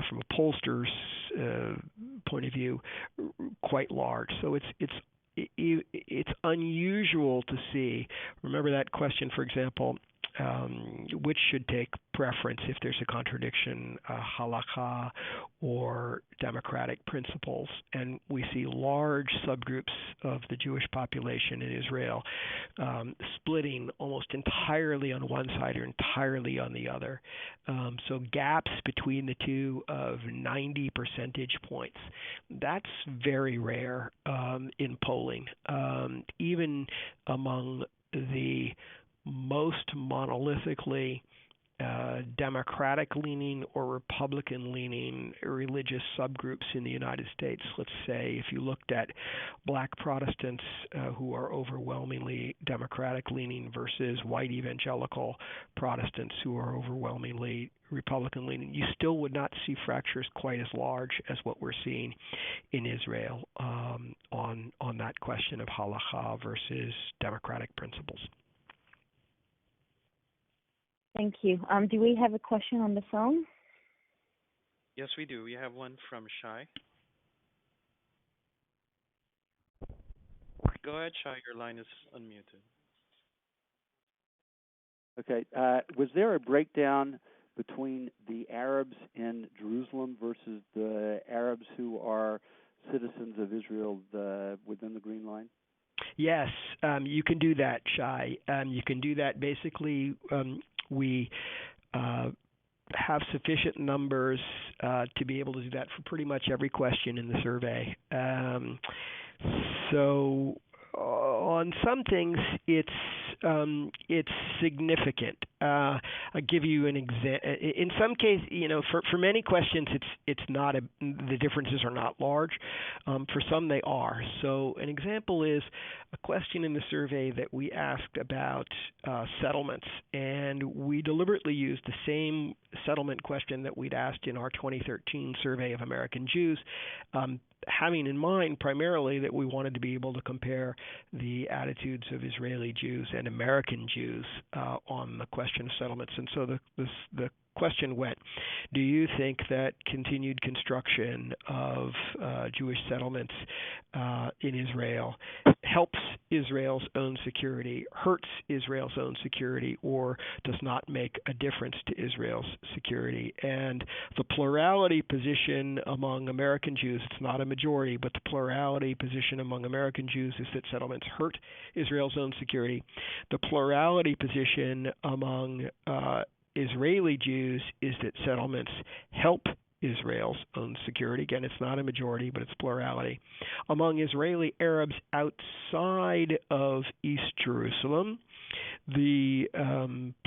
Speaker 3: from a pollster's point of view, quite large. So it's unusual to see. Remember that question, for example, which should take preference if there's a contradiction, halakha or democratic principles. And we see large subgroups of the Jewish population in Israel splitting almost entirely on one side or entirely on the other. So gaps between the two of 90 percentage points. That's very rare in polling. Even among the most monolithically Democratic-leaning or Republican-leaning religious subgroups in the United States. Let's say if you looked at black Protestants who are overwhelmingly Democratic-leaning versus white evangelical Protestants who are overwhelmingly Republican-leaning, you still would not see fractures quite as large as what we're seeing in Israel on that question of halakha versus democratic principles.
Speaker 2: Thank you. Do we have a question on the phone?
Speaker 1: Yes, we do. We have one from Shai. Go ahead, Shai. Your line is unmuted.
Speaker 4: Okay. Was there a breakdown between the Arabs in Jerusalem versus the Arabs who are citizens of Israel within the Green Line?
Speaker 3: Yes, you can do that, Shai. You can do that. Basically, we have sufficient numbers to be able to do that for pretty much every question in the survey. So on some things, it's significant. I'll give you an example. In some cases, for many questions, it's not the differences are not large. For some, they are. So an example is a question in the survey that we asked about settlements, and we deliberately used the same settlement question that we'd asked in our 2013 survey of American Jews, having in mind primarily that we wanted to be able to compare the attitudes of Israeli Jews and American Jews on the question of settlements. And so the question went, do you think that continued construction of Jewish settlements in Israel helps Israel's own security, hurts Israel's own security, or does not make a difference to Israel's security? And the plurality position among American Jews, it's not a majority, but the plurality position among American Jews is that settlements hurt Israel's own security. The plurality position among Israeli Jews is that settlements help Israel's own security. Again, it's not a majority, but it's plurality. Among Israeli Arabs outside of East Jerusalem, the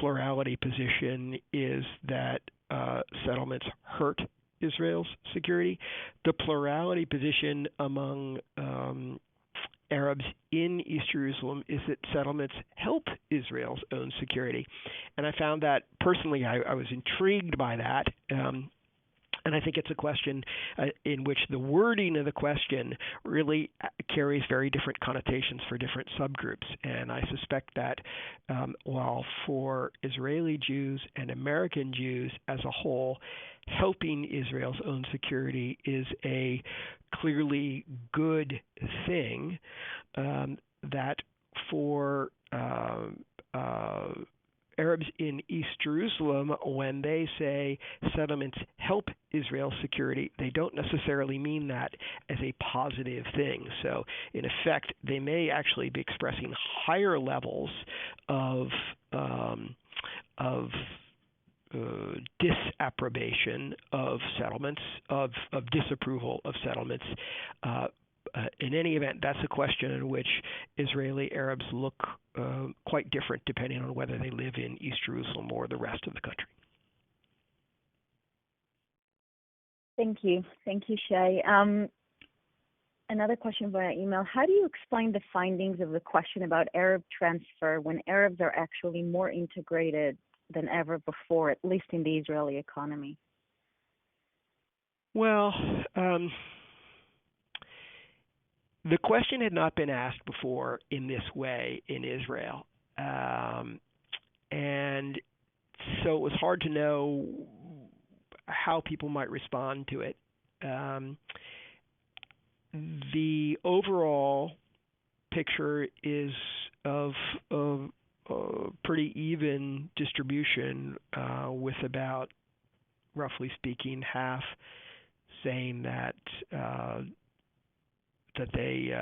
Speaker 3: plurality position is that settlements hurt Israel's security. The plurality position among Arabs in East Jerusalem is that settlements help Israel's own security. And I found that, personally, I was intrigued by that. And I think it's a question in which the wording of the question really carries very different connotations for different subgroups. And I suspect that while for Israeli Jews and American Jews as a whole, helping Israel's own security is a clearly good thing, that for Arabs in East Jerusalem, when they say settlements help Israel's security, they don't necessarily mean that as a positive thing. So, in effect, they may actually be expressing higher levels of disapprobation of settlements, of disapproval of settlements. In any event, that's a question in which Israeli Arabs look quite different depending on whether they live in East Jerusalem or the rest of the country.
Speaker 2: Thank you. Thank you, Shay. Another question via email. How do you explain the findings of the question about Arab transfer when Arabs are actually more integrated than ever before, at least in the Israeli economy?
Speaker 3: Well, the question had not been asked before in this way in Israel. And so it was hard to know how people might respond to it. The overall picture is of a pretty even distribution, with about, roughly speaking, half saying that they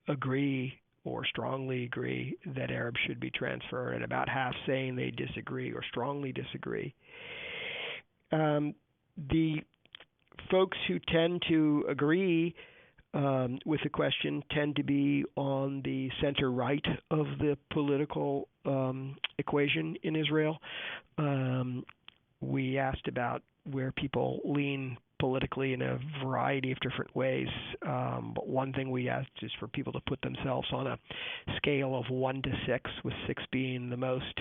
Speaker 3: agree or strongly agree that Arabs should be transferred, and about half saying they disagree or strongly disagree. The folks who tend to agree with the question tend to be on the center right of the political equation in Israel. We asked about where people lean politically in a variety of different ways. But one thing we asked is for people to put themselves on a scale of 1 to 6, with 6 being the most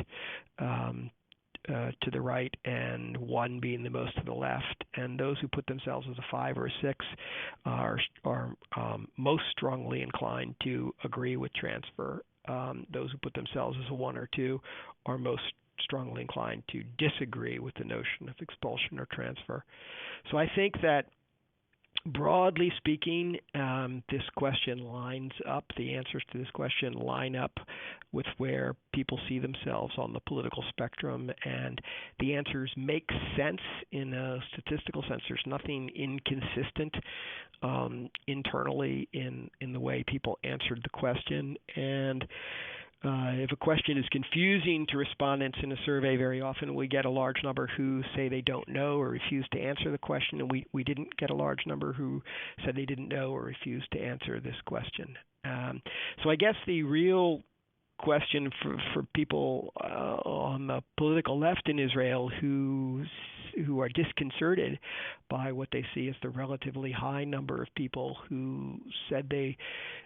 Speaker 3: to the right and 1 being the most to the left. And those who put themselves as a 5 or a 6 are most strongly inclined to agree with transfer. Those who put themselves as a 1 or 2 are most strongly inclined to disagree with the notion of expulsion or transfer. So I think that, broadly speaking, this question lines up, the answers to this question line up with where people see themselves on the political spectrum, and the answers make sense in a statistical sense. There's nothing inconsistent internally in the way people answered the question. And if a question is confusing to respondents in a survey, very often we get a large number who say they don't know or refuse to answer the question, and we didn't get a large number who said they didn't know or refused to answer this question. So I guess the real question for people on the political left in Israel who are disconcerted by what they see as the relatively high number of people who said they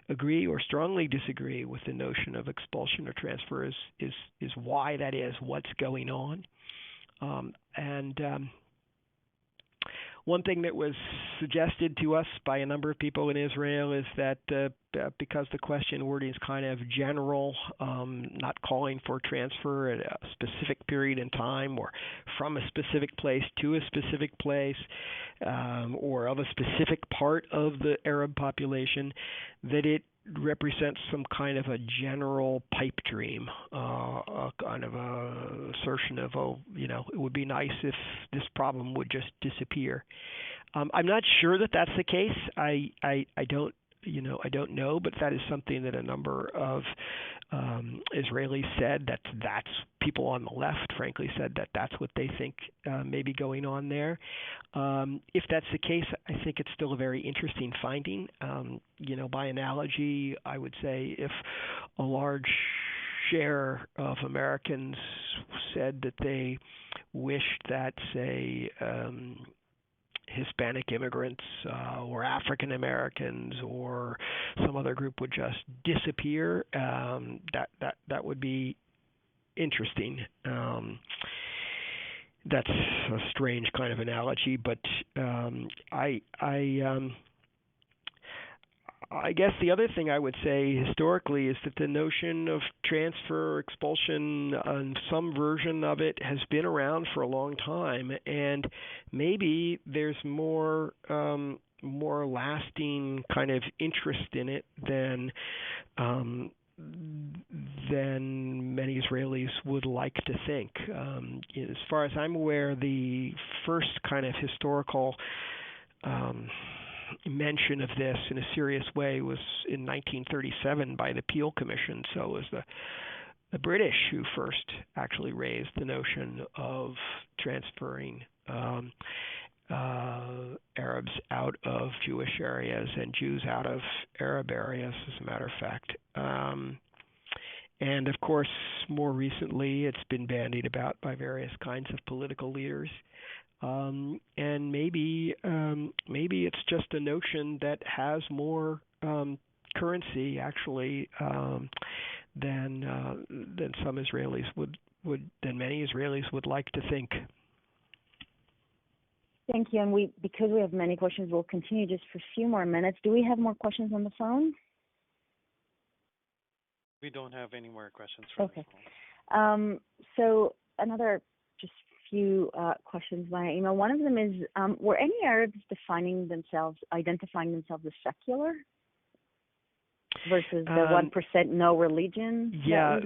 Speaker 3: agree or strongly disagree with the notion of expulsion or transfer is why that is, what's going on. One thing that was suggested to us by a number of people in Israel is that because the question wording is kind of general, not calling for transfer at a specific period in time or from a specific place to a specific place, or of a specific part of the Arab population, that it represents some kind of a general pipe dream, a kind of a assertion of, it would be nice if this problem would just disappear. I'm not sure that that's the case. I don't know, but that is something that a number of Israelis said. That's people on the left, frankly, said that's what they think may be going on there. If that's the case, I think it's still a very interesting finding. By analogy, I would say if a large share of Americans said that they wished that, say, Hispanic immigrants or African Americans or some other group would just disappear, that would be interesting. That's a strange kind of analogy, but I guess the other thing I would say historically is that the notion of transfer or expulsion, some version of it, has been around for a long time, and maybe there's more lasting kind of interest in it than many Israelis would like to think. As far as I'm aware, the first kind of historical mention of this in a serious way was in 1937 by the Peel Commission. So it was the British who first actually raised the notion of transferring Arabs out of Jewish areas and Jews out of Arab areas, as a matter of fact. And of course, more recently, it's been bandied about by various kinds of political leaders. and maybe it's just a notion that has more currency actually than some Israelis than many Israelis would like to think.
Speaker 2: Thank you. And because we have many questions, we'll continue just for a few more minutes. Do we have more questions on the phone?
Speaker 1: We don't have any more questions from
Speaker 2: Okay.
Speaker 1: the phone.
Speaker 2: So another just few questions via email. One of them is, were any Arabs identifying themselves as secular versus the 1% no religion?
Speaker 3: Yeah,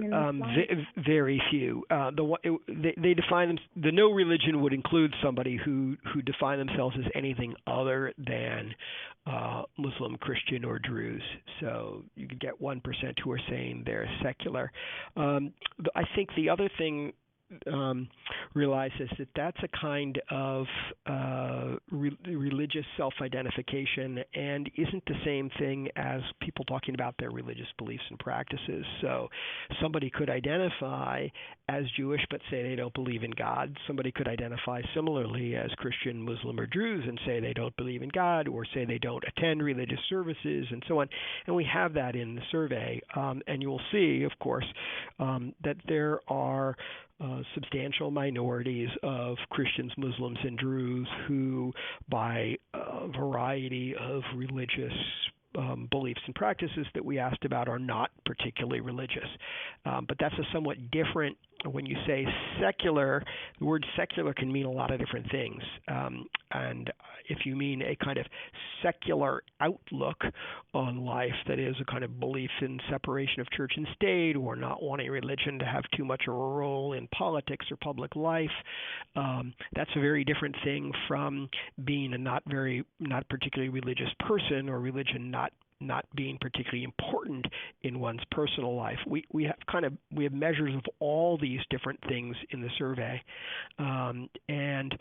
Speaker 3: very few. They define them. The no religion would include somebody who define themselves as anything other than Muslim, Christian, or Druze. So you could get 1% who are saying they're secular. I think the other thing realizes that that's a kind of religious self-identification and isn't the same thing as people talking about their religious beliefs and practices. So somebody could identify as Jewish but say they don't believe in God. Somebody could identify similarly as Christian, Muslim, or Druze and say they don't believe in God or say they don't attend religious services and so on. And we have that in the survey. And you will see, of course, that there are substantial minorities of Christians, Muslims, and Druze who, by a variety of religious beliefs and practices that we asked about, are not particularly religious. But that's a somewhat different. When you say secular, the word secular can mean a lot of different things. And if you mean a kind of secular outlook on life, that is a kind of belief in separation of church and state or not wanting religion to have too much of a role in politics or public life, that's a very different thing from being a not particularly religious person or religion not being particularly important in one's personal life. We have measures of all these different things in the survey, and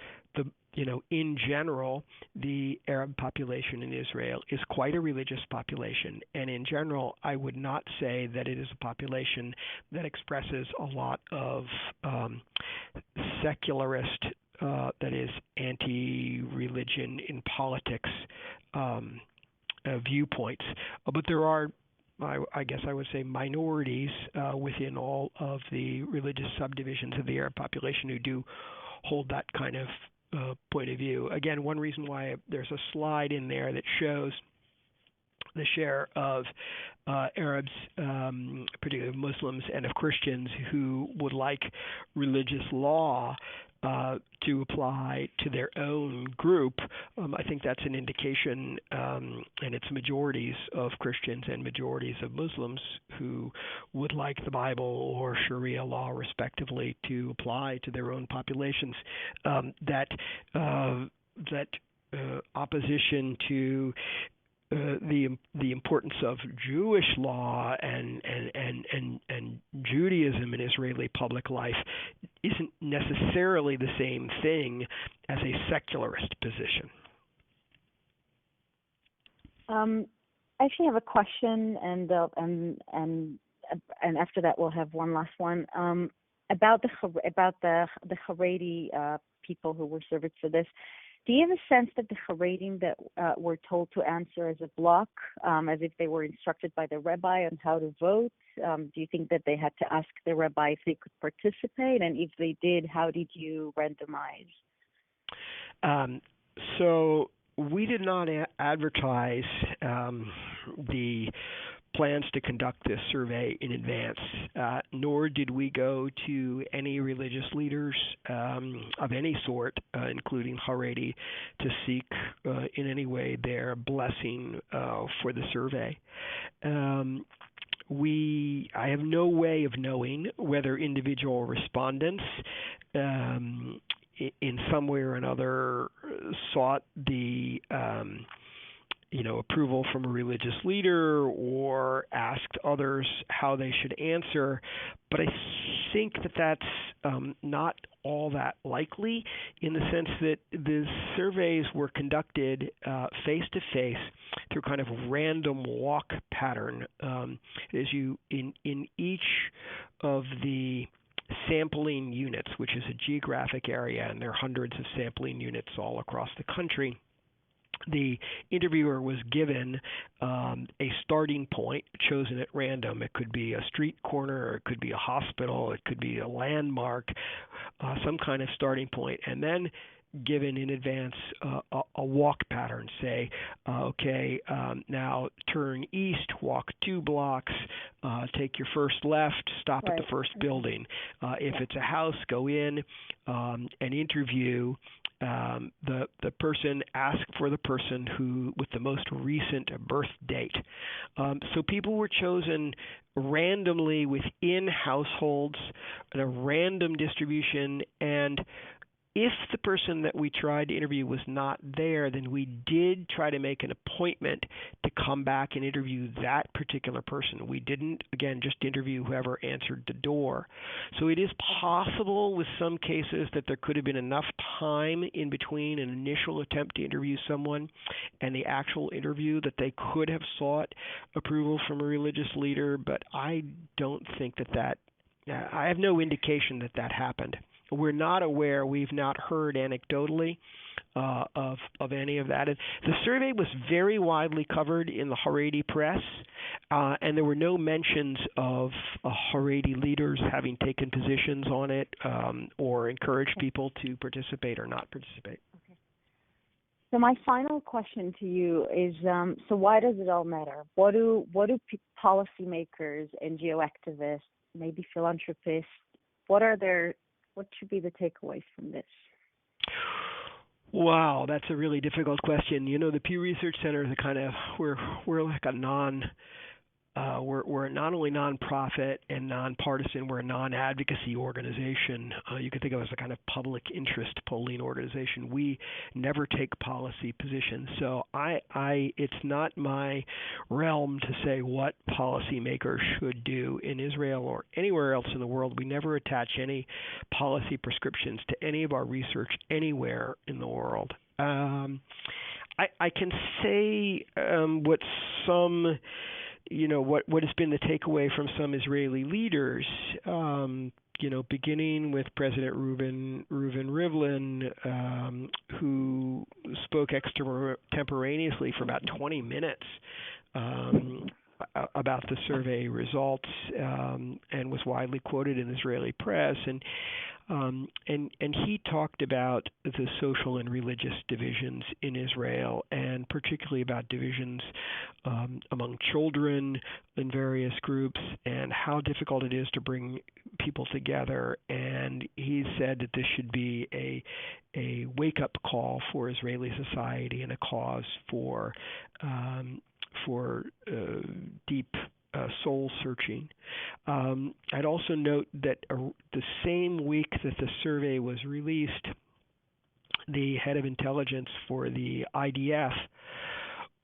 Speaker 3: in general, the Arab population in Israel is quite a religious population, and in general, I would not say that it is a population that expresses a lot of secularist, that is, anti-religion in politics viewpoints. But there are, I guess I would say, minorities within all of the religious subdivisions of the Arab population who do hold that kind of point of view. Again, one reason why there's a slide in there that shows the share of Arabs, particularly Muslims, and of Christians who would like religious law to apply to their own group. I think that's an indication, and it's majorities of Christians and majorities of Muslims who would like the Bible or Sharia law, respectively, to apply to their own populations. That opposition to the importance of Jewish law and Judaism in Israeli public life isn't necessarily the same thing as a secularist position.
Speaker 2: I actually have a question, and after that we'll have one last one about the Haredi people who were surveyed for this. Do you have a sense that the Haredim that were told to answer as a block, as if they were instructed by the rabbi on how to vote? Do you think that they had to ask the rabbi if they could participate? And if they did, how did you randomize?
Speaker 3: So we did not advertise the plans to conduct this survey in advance, nor did we go to any religious leaders of any sort, including Haredi, to seek in any way their blessing for the survey. I have no way of knowing whether individual respondents in some way or another sought the approval from a religious leader or asked others how they should answer. But I think that that's not all that likely, in the sense that the surveys were conducted face-to-face through kind of random walk pattern. As you in each of the sampling units, which is a geographic area, and there are hundreds of sampling units all across the country. The interviewer was given a starting point chosen at random. It could be a street corner, or it could be a hospital, it could be a landmark, some kind of starting point, and then given in advance a walk pattern. Say, now turn east, walk 2 blocks, take your first left, stop at the first building. If it's a house, go in and interview the person. Ask for the person who with the most recent birth date. So people were chosen randomly within households in a random distribution, and if the person that we tried to interview was not there, then we did try to make an appointment to come back and interview that particular person. We didn't, again, just interview whoever answered the door. So it is possible with some cases that there could have been enough time in between an initial attempt to interview someone and the actual interview that they could have sought approval from a religious leader, but I don't think that I have no indication that happened. We're not aware. We've not heard anecdotally of any of that. And the survey was very widely covered in the Haredi press, and there were no mentions of Haredi leaders having taken positions on it or encouraged people to participate or not participate.
Speaker 2: Okay. So my final question to you is: so why does it all matter? What do policymakers, NGO activists, maybe philanthropists, what should be the takeaways from this?
Speaker 3: Wow, that's a really difficult question. You know, the Pew Research Center is a kind of we're like a we're not only nonprofit and nonpartisan, we're a non-advocacy organization. You could think of it as a kind of public interest polling organization. We never take policy positions, so it's not my realm to say what policymakers should do in Israel or anywhere else in the world. We never attach any policy prescriptions to any of our research anywhere in the world. I can say what some what has been the takeaway from some Israeli leaders, beginning with President Reuven Rivlin, who spoke extemporaneously for about 20 minutes about the survey results and was widely quoted in the Israeli press. And he talked about the social and religious divisions in Israel, and particularly about divisions among children in various groups, and how difficult it is to bring people together. And he said that this should be a wake-up call for Israeli society and a cause for deep soul searching. I'd also note that the same week that the survey was released, the head of intelligence for the IDF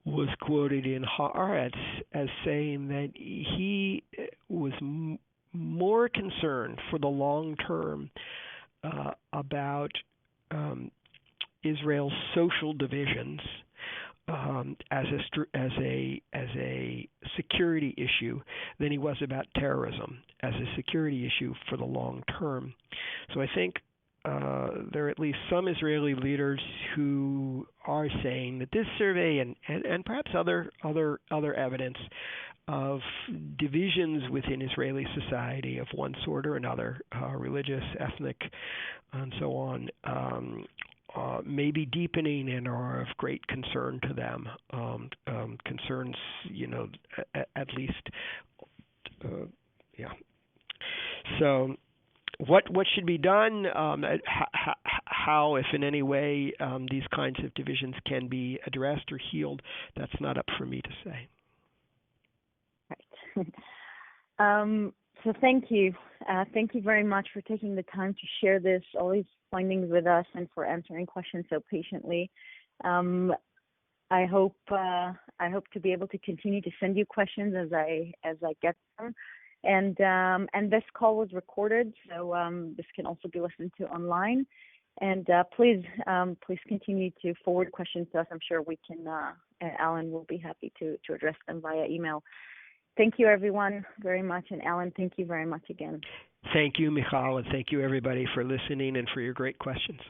Speaker 3: was quoted in Haaretz as saying that he was more concerned for the long term about Israel's social divisions as a security issue than he was about terrorism as a security issue for the long term. So I think there are at least some Israeli leaders who are saying that this survey and perhaps other evidence of divisions within Israeli society of one sort or another, religious, ethnic, and so on, may be deepening and are of great concern to them. Concerns, at least, yeah. So, what should be done? How, if in any way, these kinds of divisions can be addressed or healed? That's not up for me to say.
Speaker 2: Right. So thank you. Thank you very much for taking the time to share all these findings with us, and for answering questions so patiently. I hope to be able to continue to send you questions as I get them. And this call was recorded, so this can also be listened to online. And please continue to forward questions to us. I'm sure we can. Alan will be happy to address them via email. Thank you, everyone, very much. And Alan, thank you very much again.
Speaker 3: Thank you, Michal, and thank you everybody for listening and for your great questions.